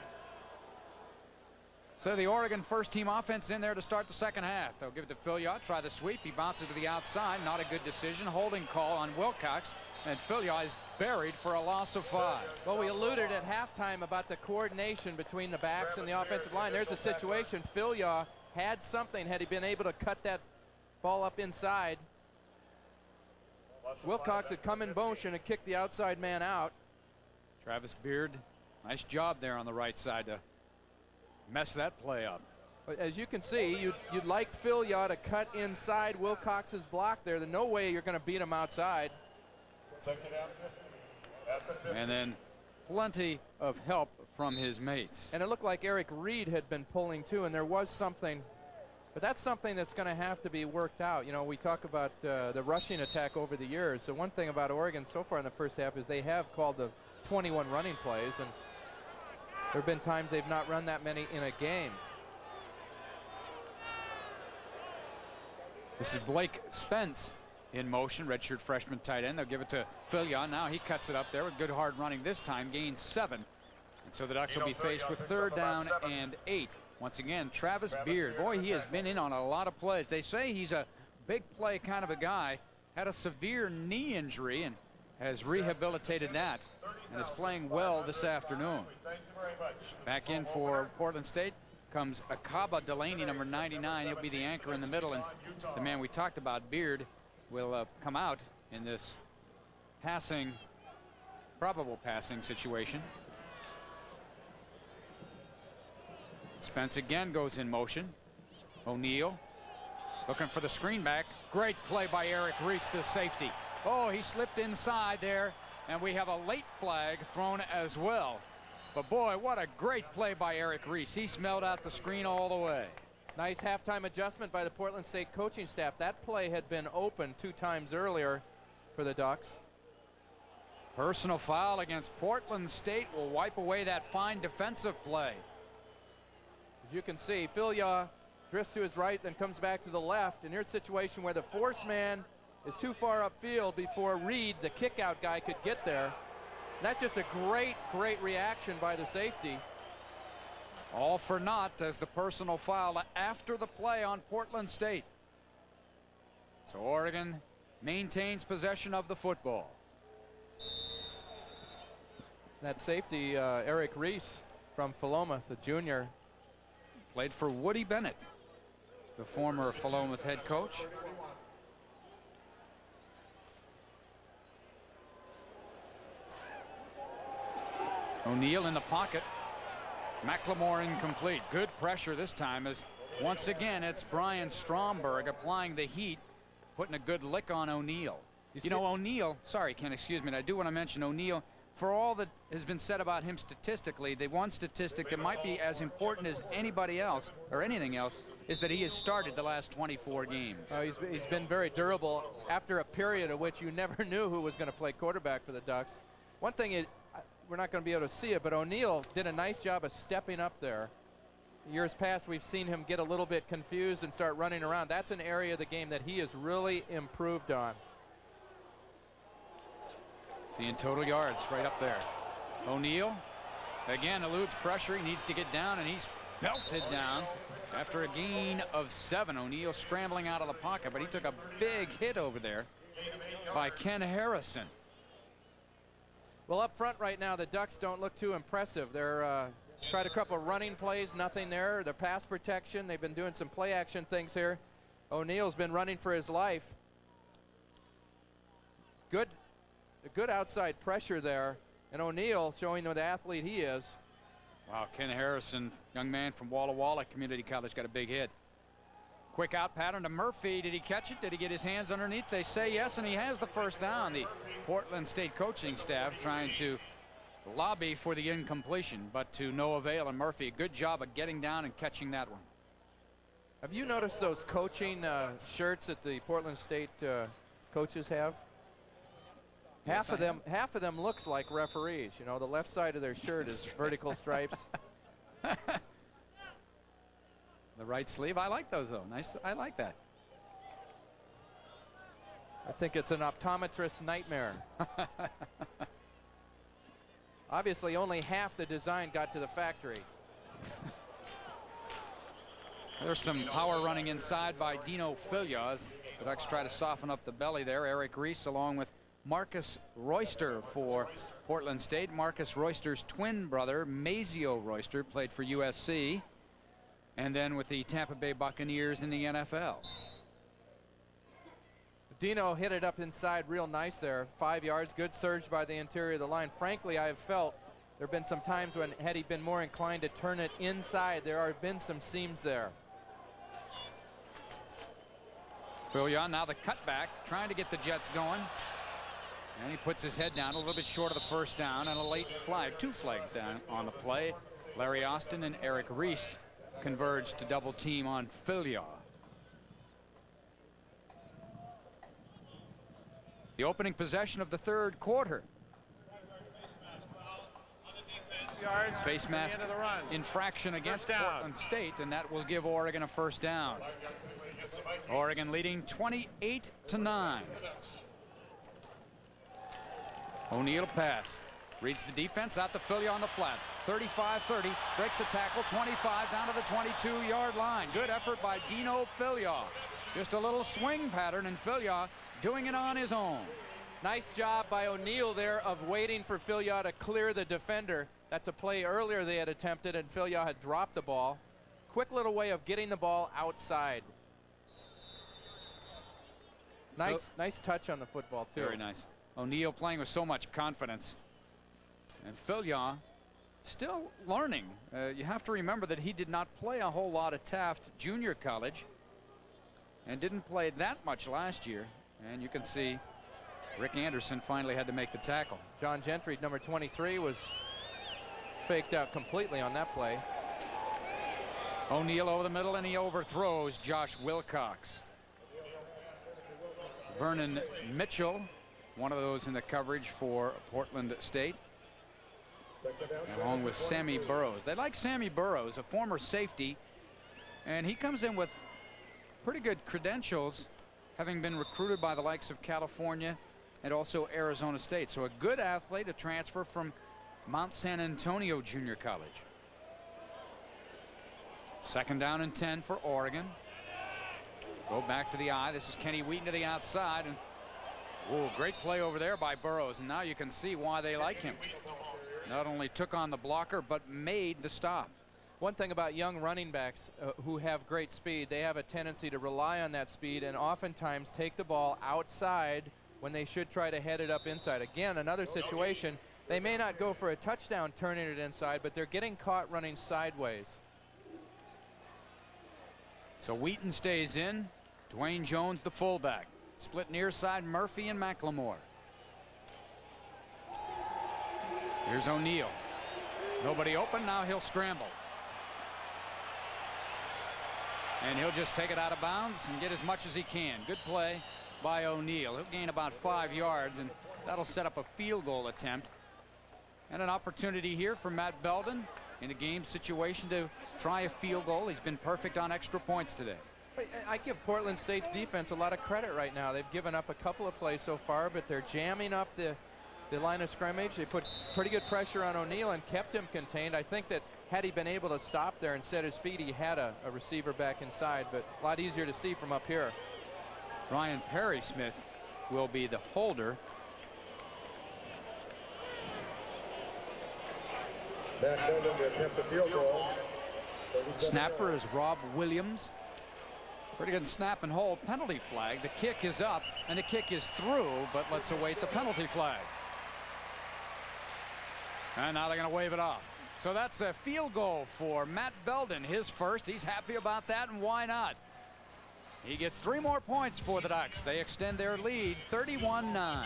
So the Oregon first-team offense in there to start the second half. They'll give it to Filya, try the sweep. He bounces to the outside, not a good decision. Holding call on Wilcox, and Filya is buried for a loss of 5. Well, we alluded at halftime about the coordination between the backs and the offensive line. There's a situation. Filya had something had he been able to cut that ball up inside. Wilcox had come in motion and kicked the outside man out. Travis Beard, nice job there on the right side to mess that play up. But as you can see, you'd like Filya to cut inside Wilcox's block there. There's no way you're going to beat him outside. Second down, 50. At the 50. And then plenty of help from his mates. And it looked like Eric Reed had been pulling too, and there was something. But that's something that's going to have to be worked out. You know, we talk about the rushing attack over the years. The one thing about Oregon so far in the first half is they have called the 21 running plays, and there have been times they've not run that many in a game. This is Blake Spence in motion, redshirt freshman tight end. They'll give it to Filya. Now he cuts it up there with good hard running this time, gains 7. And so the Ducks will be faced with 3rd down and 8. Once again, Travis Beard. Boy, he has been in on a lot of plays. They say he's a big play kind of a guy. Had a severe knee injury and has rehabilitated that, and is playing well this afternoon. Back in for Portland State comes Akaba Delaney, number 99. He'll be the anchor in the middle, and the man we talked about, Beard, will come out in this probable passing situation. Spence again goes in motion. O'Neal looking for the screen back. Great play by Eric Reese, the safety. Oh, he slipped inside there, and we have a late flag thrown as well. But boy, what a great play by Eric Reese. He smelled out the screen all the way. Nice halftime adjustment by the Portland State coaching staff. That play had been open 2 times earlier for the Ducks. Personal foul against Portland State will wipe away that fine defensive play. As you can see, Filya drifts to his right, then comes back to the left. And here's a situation where the force man is too far upfield before Reed, the kick-out guy, could get there. And that's just a great, great reaction by the safety. All for naught as the personal foul after the play on Portland State. So Oregon maintains possession of the football. That safety, Eric Reese from Philomath, the junior. Played for Woody Bennett, the former Philomath head coach. O'Neal in the pocket. McLemore incomplete. Good pressure this time as once again it's Brian Stromberg applying the heat, putting a good lick on O'Neal. You know, O'Neal, sorry, Ken, excuse me, and I do want to mention O'Neal, for all that has been said about him statistically, the one statistic that might be as important as anybody else or anything else is that he has started the last 24 games. He's been very durable after a period of which you never knew who was going to play quarterback for the Ducks. One thing is, we're not going to be able to see it, but O'Neal did a nice job of stepping up there. Years past, we've seen him get a little bit confused and start running around. That's an area of the game that he has really improved on. Seeing total yards right up there. O'Neal again eludes pressure. He needs to get down, and he's belted down after a gain of 7. O'Neal scrambling out of the pocket, but he took a big hit over there by Ken Harrison. Well, up front right now, the Ducks don't look too impressive. They're tried a couple of running plays, nothing there. Their pass protection, they've been doing some play action things here. O'Neal's been running for his life. Good outside pressure there, and O'Neal showing what athlete he is. Wow, Ken Harrison, young man from Walla Walla Community College, got a big hit. Quick out pattern to Murphy. Did he catch it? Did he get his hands underneath? They say yes, and he has the first down. The Portland State coaching staff trying to lobby for the incompletion, but to no avail. And Murphy, a good job of getting down and catching that one. Have you noticed those coaching shirts that the Portland State coaches have? Yes, half of them looks like referees. You know, the left side of their shirt is vertical stripes. The right sleeve, I like those though. Nice, I like that. I think it's an optometrist nightmare. Obviously, only half the design got to the factory. There's some power running inside by Dino Filias. The Ducks try to soften up the belly there. Eric Reese along with Marcus Royster for Portland State. Marcus Royster's twin brother, Mazio Royster, played for USC and then with the Tampa Bay Buccaneers in the NFL. Dino hit it up inside real nice there. 5 yards, good surge by the interior of the line. Frankly, I have felt there have been some times when had he been more inclined to turn it inside, there have been some seams there. Filion now the cutback, trying to get the Jets going. And he puts his head down a little bit short of the first down and a late flag. 2 flags down on the play. Larry Austin and Eric Reese converged to double team on Filion. The opening possession of the third quarter. Face mask infraction against Portland State, and that will give Oregon a first down. Oregon leading 28-9. O'Neal pass. Reads the defense out to Filion on the flat. 35-30. Breaks a tackle. 25 down to the 22-yard line. Good effort by Dino Filion. Just a little swing pattern, and Filion doing it on his own. Nice job by O'Neal there of waiting for Filion to clear the defender. That's a play earlier they had attempted, and Filion had dropped the ball. Quick little way of getting the ball outside. Nice touch on the football, too. Very nice. O'Neal playing with so much confidence. And Filion still learning. You have to remember that he did not play a whole lot at Taft Junior College and didn't play that much last year. And you can see Rick Anderson finally had to make the tackle. John Gentry, number 23, was faked out completely on that play. O'Neal over the middle, and he overthrows Josh Wilcox. Vernon Mitchell, one of those in the coverage for Portland State, along with Sammy Burrows. They like Sammy Burrows, a former safety, and he comes in with pretty good credentials, having been recruited by the likes of California and also Arizona State. So a good athlete, a transfer from Mount San Antonio Junior College. Second down and 10 for Oregon. Go back to the eye. This is Kenny Wheaton to the outside, and great play over there by Burrows, and now you can see why they like him. Not only took on the blocker, but made the stop. One thing about young running backs who have great speed, they have a tendency to rely on that speed and oftentimes take the ball outside when they should try to head it up inside. Again, another situation, they may not go for a touchdown turning it inside, but they're getting caught running sideways. So Wheaton stays in. Dwayne Jones, the fullback. Split near side, Murphy and McLemore. Here's O'Neal. Nobody open. Now he'll scramble. And he'll just take it out of bounds and get as much as he can. Good play by O'Neal. He'll gain about 5 yards, and that'll set up a field goal attempt. And an opportunity here for Matt Belden in a game situation to try a field goal. He's been perfect on extra points today. I give Portland State's defense a lot of credit right now. They've given up a couple of plays so far, but they're jamming up the line of scrimmage. They put pretty good pressure on O'Neal and kept him contained. I think that had he been able to stop there and set his feet, he had a receiver back inside, but a lot easier to see from up here. Ryan Perry Smith will be the holder. Matt Belden to attempt the field goal. Snapper is Rob Williams. Pretty good snap and hold. Penalty flag. The kick is up and the kick is through, but let's await the penalty flag. And now they're going to wave it off. So that's a field goal for Matt Belden, his first. He's happy about that, and why not? He gets 3 more points for the Ducks. They extend their lead 31-9.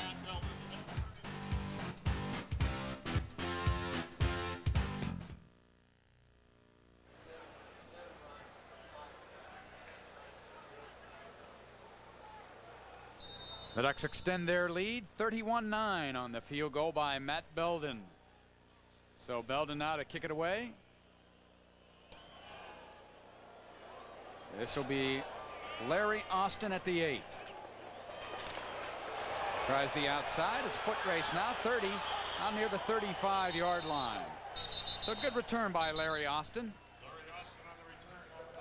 The Ducks extend their lead 31-9 on the field goal by Matt Belden. So Belden now to kick it away. This will be Larry Austin at the 8. Tries the outside. It's a foot race now. 30 out near the 35-yard line. So good return by Larry Austin.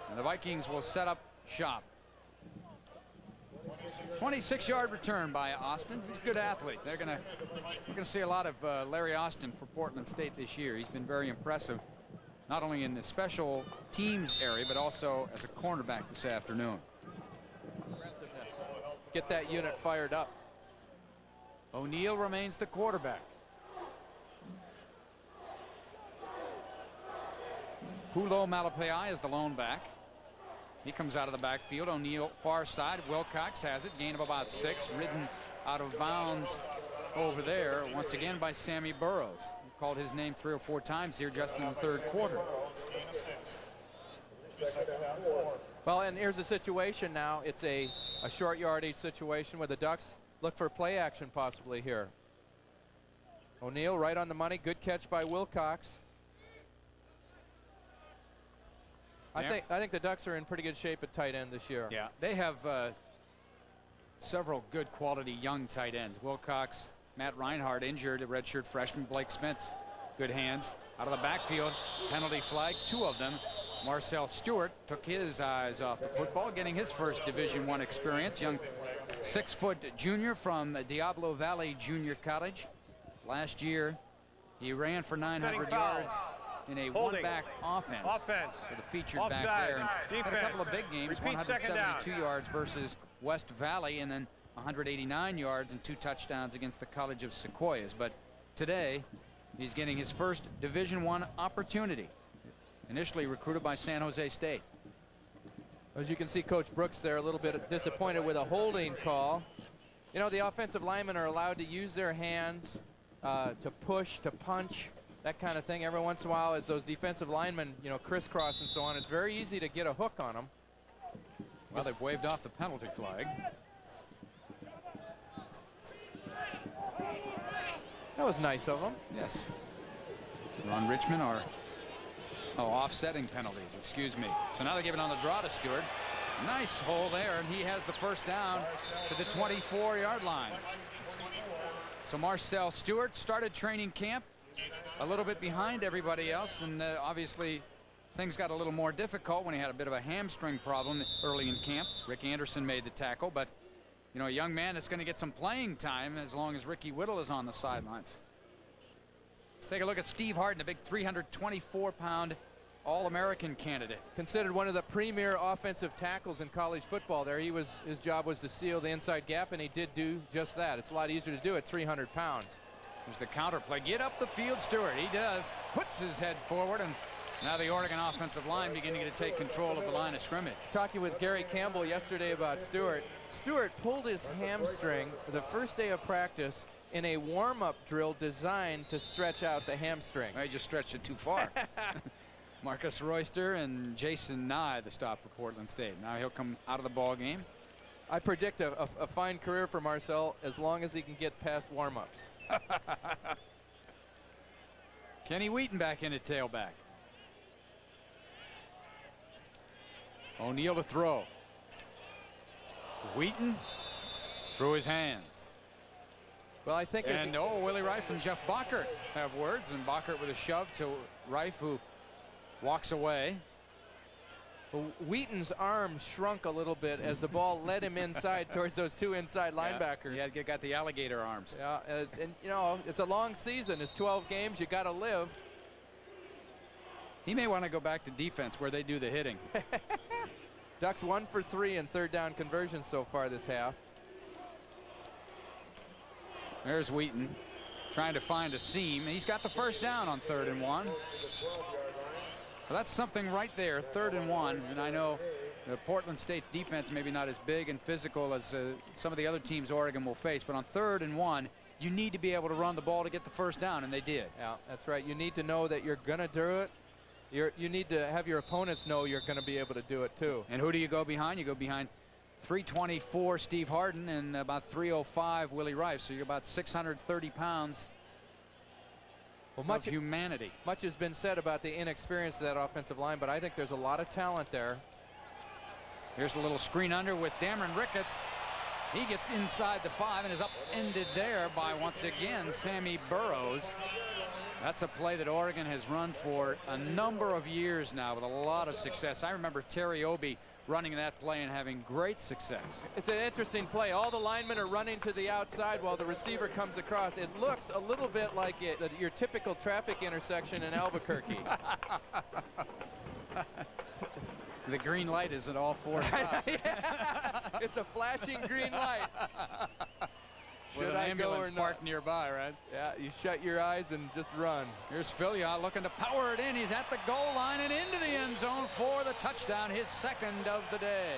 And the Vikings will set up shop. 26-yard return by Austin. He's a good athlete. We're gonna see a lot of Larry Austin for Portland State this year. He's been very impressive, not only in the special teams area, but also as a cornerback this afternoon. Aggressiveness. Get that unit fired up. O'Neal remains the quarterback. Pulo Malapai is the lone back. He comes out of the backfield. O'Neal far side. Wilcox has it. Gain of about 6. Ridden out of bounds over there once again by Sammy Burrows. He called his name 3 or 4 times here just in the 3rd quarter. Well, and here's the situation now. It's a short yardage situation where the Ducks look for play action possibly here. O'Neal right on the money. Good catch by Wilcox. I think the Ducks are in pretty good shape at tight end this year. Yeah, they have several good quality young tight ends. Wilcox, Matt Reinhardt injured, a redshirt freshman. Blake Spence, good hands. Out of the backfield, penalty flag, 2 of them. Marcel Stewart took his eyes off the football, getting his first Division I experience. Young 6-foot junior from Diablo Valley Junior College. Last year, he ran for 900 yards in a one-back offense. So the featured back there. And had a couple of big games, 172 yards versus West Valley, and then 189 yards and 2 touchdowns against the College of Sequoias. But today, he's getting his first Division I opportunity. Initially recruited by San Jose State. As you can see, Coach Brooks there a little bit disappointed with a holding call. You know, the offensive linemen are allowed to use their hands to push, to punch, that kind of thing. Every once in a while, as those defensive linemen, you know, crisscross and so on, it's very easy to get a hook on them. Well, they've waved off the penalty flag. That was nice of them. Yes. Ron Richmond are offsetting penalties, excuse me. So now they're giving on the draw to Stewart. Nice hole there, and he has the first down to the 24-yard line. So Marcel Stewart started training camp a little bit behind everybody else, and obviously things got a little more difficult when he had a bit of a hamstring problem early in camp. Rick Anderson made the tackle, but you know, a young man that's going to get some playing time as long as Ricky Whittle is on the sidelines. Let's take a look at Steve Harden, a big 324-pound All-American candidate. Considered one of the premier offensive tackles in college football there. His job was to seal the inside gap, and he did do just that. It's a lot easier to do at 300 pounds. There's the counter play. Get up the field, Stewart. He does. Puts his head forward, and now the Oregon offensive line beginning to take control of the line of scrimmage. Talking with Gary Campbell yesterday about Stewart. Stewart pulled his hamstring the first day of practice in a warm-up drill designed to stretch out the hamstring. I just stretched it too far. Marcus Royster and Jason Nye, the stop for Portland State. Now he'll come out of the ball game. I predict a fine career for Marcel as long as he can get past warm-ups. Kenny Wheaton back in at tailback. O'Neal to throw. Wheaton through his hands. Well, I think And Willie Reif and Jeff Bockert have words, and Bockert with a shove to Reif, who walks away. Wheaton's arm shrunk a little bit as the ball led him inside towards those two inside linebackers. Yeah, got the alligator arms. Yeah, and you know, it's a long season. It's 12 games. You got to live. He may want to go back to defense where they do the hitting. Ducks 1 for 3 in third down conversions so far this half. There's Wheaton trying to find a seam. He's got the first down on 3rd and 1. Well, that's something right there, 3rd and 1. And I know the Portland State's defense maybe not as big and physical as some of the other teams Oregon will face, but on 3rd and 1, you need to be able to run the ball to get the first down, and they did. Yeah, that's right. You need to know that you're going to do it. You need to have your opponents know you're going to be able to do it too. And who do you go behind? You go behind 324 Steve Harden and about 305 Willie Reif. So you're about 630 pounds of humanity. Much has been said about the inexperience of that offensive line, but I think there's a lot of talent there. Here's a little screen under with Dameron Ricketts. He gets inside the 5 and is upended there by, once again, Sammy Burrows. That's a play that Oregon has run for a number of years now with a lot of success. I remember Terry Obie running that play and having great success. It's an interesting play. All the linemen are running to the outside while the receiver comes across. It looks a little bit like your typical traffic intersection in Albuquerque. The green light is at all 4 stops. Yeah. It's a flashing green light. Should an ambulance parked nearby, right? Yeah, you shut your eyes and just run. Here's Filia looking to power it in. He's at the goal line and into the end zone for the touchdown, his 2nd of the day.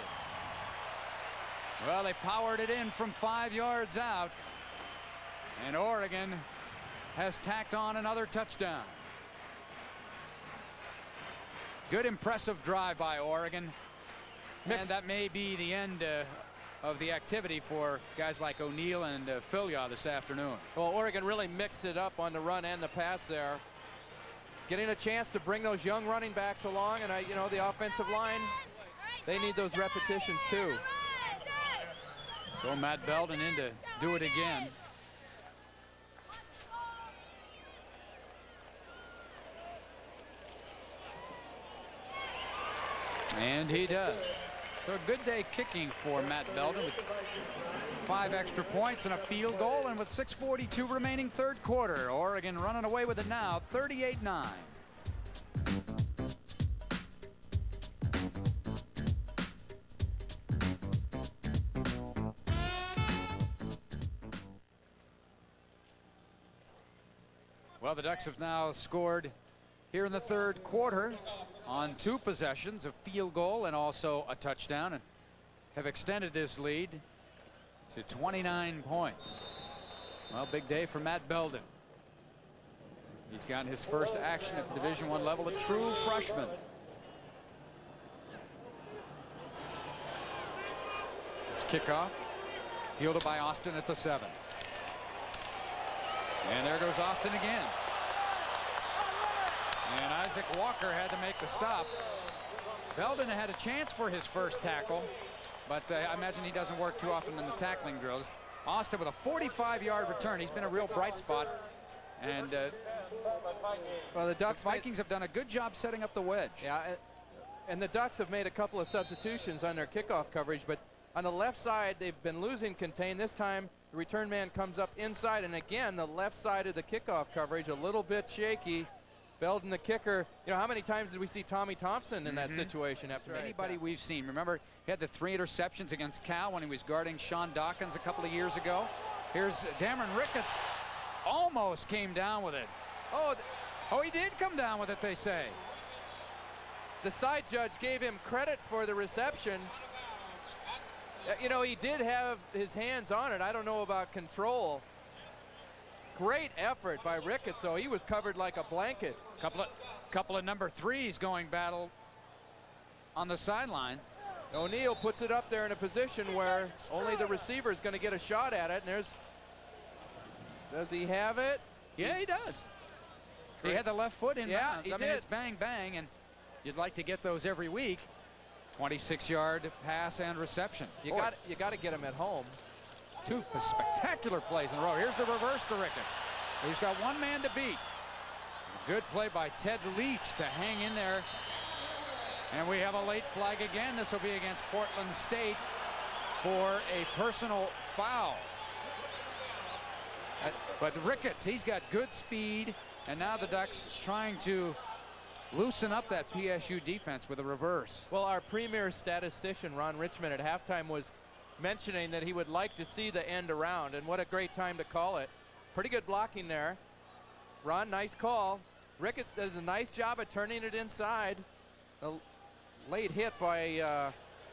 Well, they powered it in from 5 yards out, and Oregon has tacked on another touchdown. Good, impressive drive by Oregon. And that may be the end of the activity for guys like O'Neal and Filia this afternoon. Well, Oregon really mixed it up on the run and the pass there. Getting a chance to bring those young running backs along, and you know, the offensive line, they need those repetitions too. So Matt Belden in to do it again. And he does. So a good day kicking for Matt Belden with 5 extra points and a field goal, and with 6:42 remaining 3rd quarter, Oregon running away with it now, 38-9. Well, the Ducks have now scored here in the 3rd quarter on 2 possessions, a field goal and also a touchdown, and have extended this lead to 29 points. Well, big day for Matt Belden. He's gotten his first action at the Division I level, a true freshman. It's kickoff, fielded by Austin at the 7. And there goes Austin again. And Isaac Walker had to make the stop. Belden had a chance for his first tackle, but I imagine he doesn't work too often in the tackling drills. Austin with a 45-yard return. He's been a real bright spot. And well, the Vikings have done a good job setting up the wedge. Yeah, and the Ducks have made a couple of substitutions on their kickoff coverage, but on the left side, they've been losing contain. This time, the return man comes up inside, and again, the left side of the kickoff coverage, a little bit shaky. Belden, the kicker, you know, how many times did we see Tommy Thompson in that situation? That's right. Anybody we've seen. Remember, he had the 3 interceptions against Cal when he was guarding Sean Dawkins a couple of years ago. Here's Dameron Ricketts. Almost came down with it. Oh, he did come down with it, they say. The side judge gave him credit for the reception. You know, he did have his hands on it. I don't know about control. Great effort by Ricketts, though. He was covered like a blanket. Couple of number 3s going battle on the sideline. O'Neal puts it up there in a position where only the receiver is going to get a shot at it. And does he have it? Yeah, he does. He had the left foot in Yeah, bounds. he I mean, did. it's bang, bang, and you'd like to get those every week. 26-yard pass and reception. You got to get him at home. 2 spectacular plays in a row. Here's the reverse to Ricketts. He's got 1 man to beat. Good play by Ted Leach to hang in there. And we have a late flag again. This will be against Portland State for a personal foul. But Ricketts, he's got good speed, and now the Ducks trying to loosen up that PSU defense with a reverse. Well, our premier statistician, Ron Richmond, at halftime was mentioning that he would like to see the end around, and what a great time to call it. Pretty good blocking there. Ron, nice call. Ricketts does a nice job of turning it inside. A late hit by...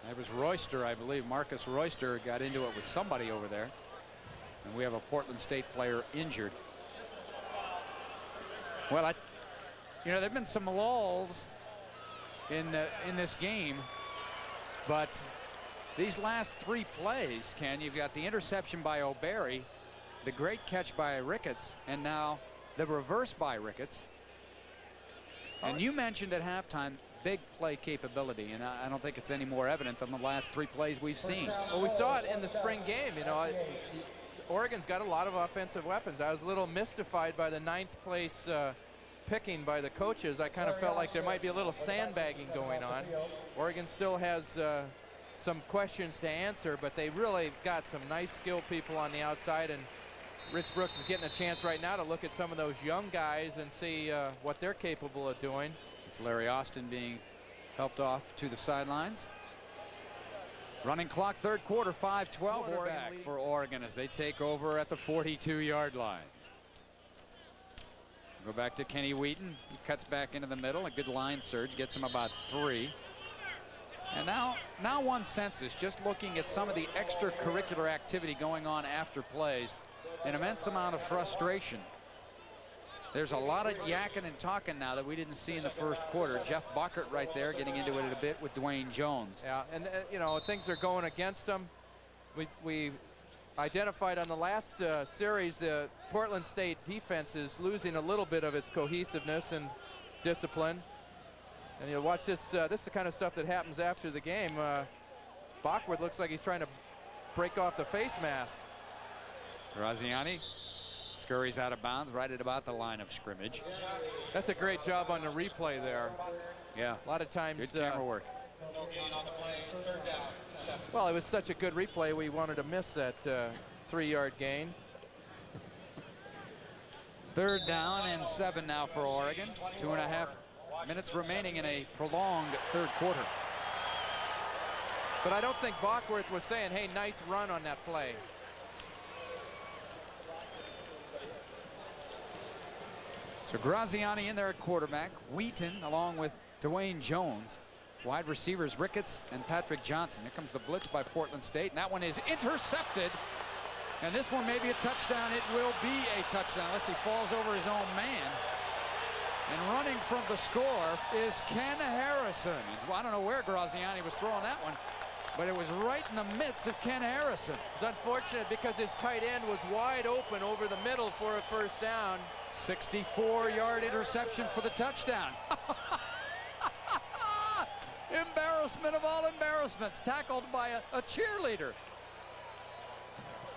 It was Royster, I believe. Marcus Royster got into it with somebody over there. And we have a Portland State player injured. Well, you know, there have been some lulls in this game, but these last 3 plays, Ken, you've got the interception by O'Barry, the great catch by Ricketts, and now the reverse by Ricketts. And you mentioned at halftime big play capability, and I don't think it's any more evident than the last 3 plays we've seen. Well, we saw it in the spring game. You know, Oregon's got a lot of offensive weapons. I was a little mystified by the 9th place picking by the coaches. I kind of felt like there might be a little sandbagging going on. Oregon still has some questions to answer, but they really got some nice skilled people on the outside, and Rich Brooks is getting a chance right now to look at some of those young guys and see what they're capable of doing. It's Larry Austin being helped off to the sidelines. Running clock, 3rd quarter, 5-12 quarterback for Oregon as they take over at the 42-yard line. Go back to Kenny Wheaton. He cuts back into the middle. A good line surge gets him about 3. And now one senses, just looking at some of the extracurricular activity going on after plays, an immense amount of frustration. There's a lot of yakking and talking now that we didn't see in the 1st quarter. Jeff Buckert right there getting into it a bit with Dwayne Jones. Yeah, and you know, things are going against them. We identified on the last series the Portland State defense is losing a little bit of its cohesiveness and discipline. And you watch this. This is the kind of stuff that happens after the game. Bachworth looks like he's trying to break off the face mask. Graziani scurries out of bounds right at about the line of scrimmage. That's a great job on the replay there. Yeah, a lot of times. Good camera work. Well, it was such a good replay, we wanted to miss that 3-yard gain. 3rd down and 7 now for Oregon. 2.5 minutes remaining in a prolonged 3rd quarter. But I don't think Bachworth was saying, hey, nice run on that play. So Graziani in there at quarterback. Wheaton along with Dwayne Jones. Wide receivers Ricketts and Patrick Johnson. Here comes the blitz by Portland State, and that one is intercepted. And this one may be a touchdown. It will be a touchdown unless he falls over his own man. And running from the score is Ken Harrison. And I don't know where Graziani was throwing that one, but it was right in the midst of Ken Harrison. It's unfortunate because his tight end was wide open over the middle for a 1st down. 64-yard interception for the touchdown. Embarrassment of all embarrassments, tackled by a cheerleader.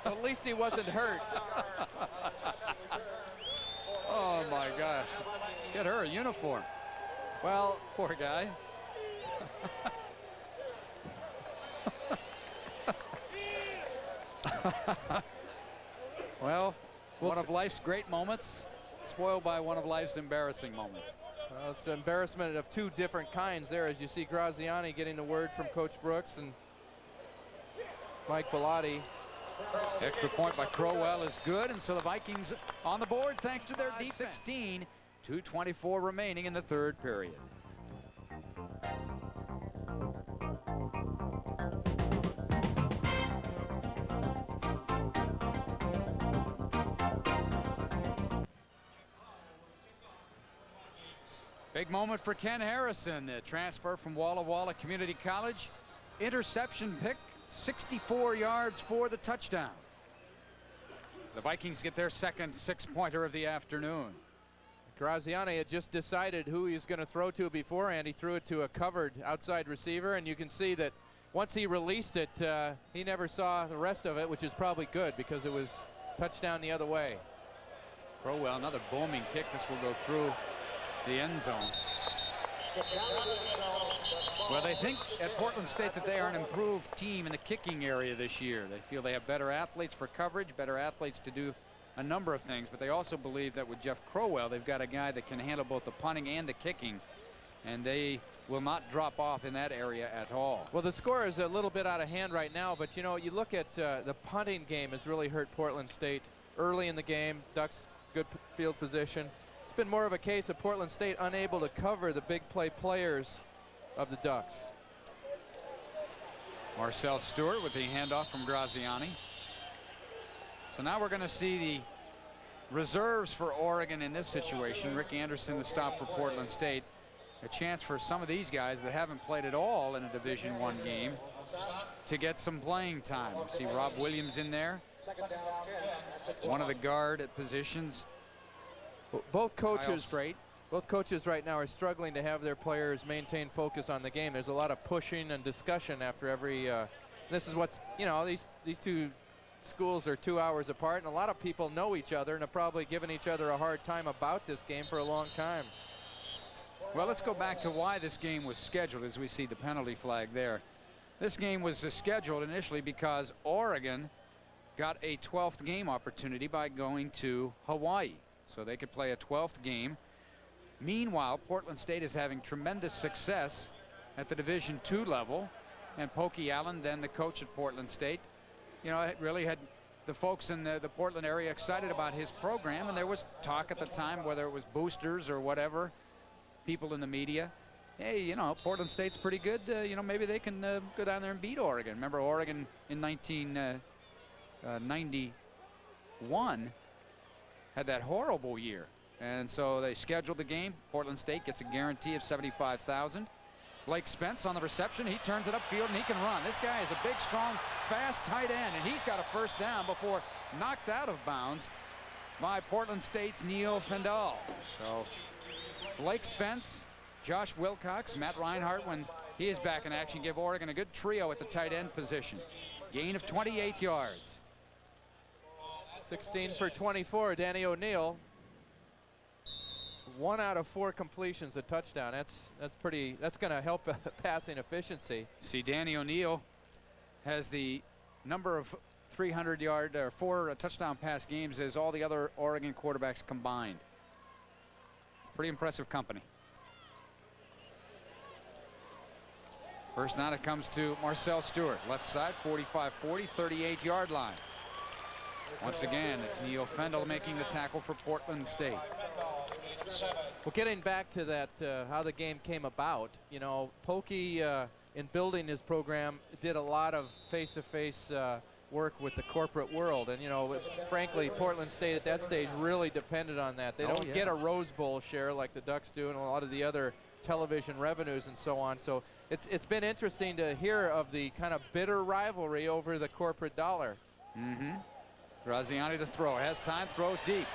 At least he wasn't hurt. Oh my gosh. Get her a uniform. Well, poor guy. Well, one of life's great moments, spoiled by one of life's embarrassing moments. Well, it's an embarrassment of 2 different kinds there, as you see Graziani getting the word from Coach Brooks and Mike Bellotti. Extra point by Crowell is good, and so the Vikings on the board thanks to their defense. 16, 2:24 remaining in the 3rd period. Big moment for Ken Harrison, the transfer from Walla Walla Community College. Interception pick, 64 yards for the touchdown. The Vikings get their second 6-pointer of the afternoon. Graziani had just decided who he was going to throw to beforehand. He threw it to a covered outside receiver, and you can see that once he released it, he never saw the rest of it, which is probably good because it was touchdown the other way. Crowell, another booming kick. This will go through the end zone. Well, they think at Portland State that they are an improved team in the kicking area this year. They feel they have better athletes for coverage, better athletes to do a number of things, but they also believe that with Jeff Crowell, they've got a guy that can handle both the punting and the kicking, and they will not drop off in that area at all. Well, the score is a little bit out of hand right now, but you know, you look at the punting game has really hurt Portland State early in the game. Ducks good field position. It's been more of a case of Portland State unable to cover the big play players of the Ducks. Marcel Stewart with the handoff from Graziani. So now we're going to see the reserves for Oregon in this situation. Rick Anderson, the stop for Portland State. A chance for some of these guys that haven't played at all in a Division I game to get some playing time. You see Rob Williams in there. One of the guard positions. Both coaches right now are struggling to have their players maintain focus on the game. There's a lot of pushing and discussion after every. This is what's, you know, these two schools are 2 hours apart, and a lot of people know each other and have probably given each other a hard time about this game for a long time. Well, let's go back to why this game was scheduled as we see the penalty flag there. This game was scheduled initially because Oregon got a 12th game opportunity by going to Hawaii, so they could play a 12th game. Meanwhile, Portland State is having tremendous success at the Division II level, and Pokey Allen, then the coach at Portland State, you know, it really had the folks in the Portland area excited about his program, and there was talk at the time, whether it was boosters or whatever, people in the media, hey, you know, Portland State's pretty good, you know, maybe they can go down there and beat Oregon. Remember, Oregon in 1991 had that horrible year. And so they scheduled the game. Portland State gets a guarantee of $75,000. Blake Spence on the reception. He turns it upfield and he can run. This guy is a big, strong, fast tight end, and he's got a first down before knocked out of bounds by Portland State's Neil Fendall. So Blake Spence, Josh Wilcox, Matt Reinhart, when he is back in action, give Oregon a good trio at the tight end position. Gain of 28 yards. 16 for 24, Danny O'Neill. 1 out of 4 completions, a touchdown. That's going to help passing efficiency. See, Danny O'Neill has the number of 300-yard or 4 touchdown pass games as all the other Oregon quarterbacks combined. Pretty impressive company. First down, it comes to Marcel Stewart, left side, 45-40, 38-yard line. Once again, it's Neil Fendall making the tackle for Portland State. Well, getting back to that, how the game came about, you know, Pokey in building his program did a lot of face-to-face work with the corporate world, and you know, frankly, Portland State at that stage really depended on that. They don't get a Rose Bowl share like the Ducks do and a lot of the other television revenues and so on. So it's been interesting to hear of the kind of bitter rivalry over the corporate dollar. Graziani to throw, has time, throws deep.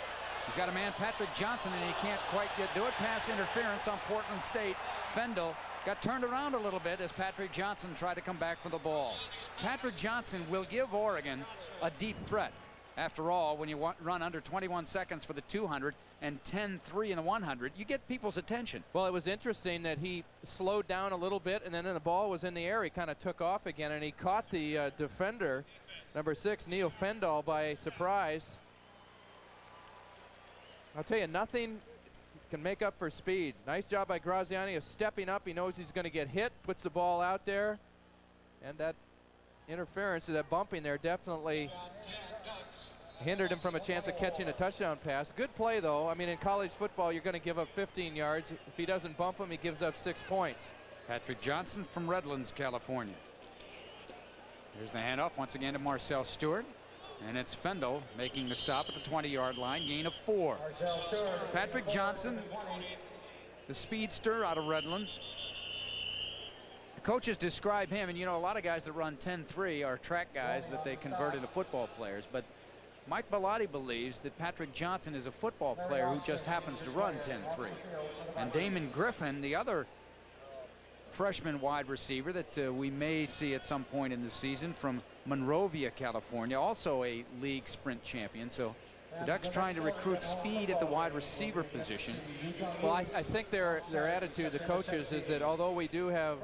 He's got a man, Patrick Johnson, and he can't quite do it. Pass interference on Portland State. Fendall got turned around a little bit as Patrick Johnson tried to come back for the ball. Patrick Johnson will give Oregon a deep threat. After all, when you run under 21 seconds for the 200 and 10-3 in the 100, you get people's attention. Well, it was interesting that he slowed down a little bit, and then the ball was in the air. He kind of took off again, and he caught the defender, number 6, Neil Fendall, by surprise. I'll tell you, nothing can make up for speed. Nice job by Graziani of stepping up. He knows he's going to get hit, puts the ball out there, and that interference, that bumping there, definitely hindered him from a chance of catching a touchdown pass. Good play, though. I mean, in college football, you're going to give up 15 yards. If he doesn't bump him, he gives up 6 points. Patrick Johnson from Redlands, California. Here's the handoff once again to Marcel Stewart. And it's Fendall making the stop at the 20-yard line, gain of 4. Patrick Johnson, the speedster out of Redlands. The coaches describe him, and you know, a lot of guys that run 10-3 are track guys that they convert into football players, but Mike Bellotti believes that Patrick Johnson is a football player who just happens to run 10-3. And Damon Griffin, the other freshman wide receiver that we may see at some point in the season from Monrovia, California, also a league sprint champion. So the Ducks trying to recruit speed at the wide receiver position. Well, I think their attitude, the coaches, is that although we do have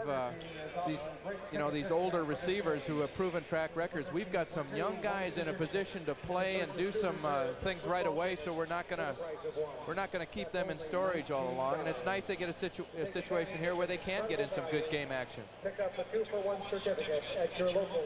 these older receivers who have proven track records, we've got some young guys in a position to play and do some things right away. So we're not gonna keep them in storage all along. And it's nice they get a situation here where they can get in some good game action. Pick up a 2-for-1 certificate at your local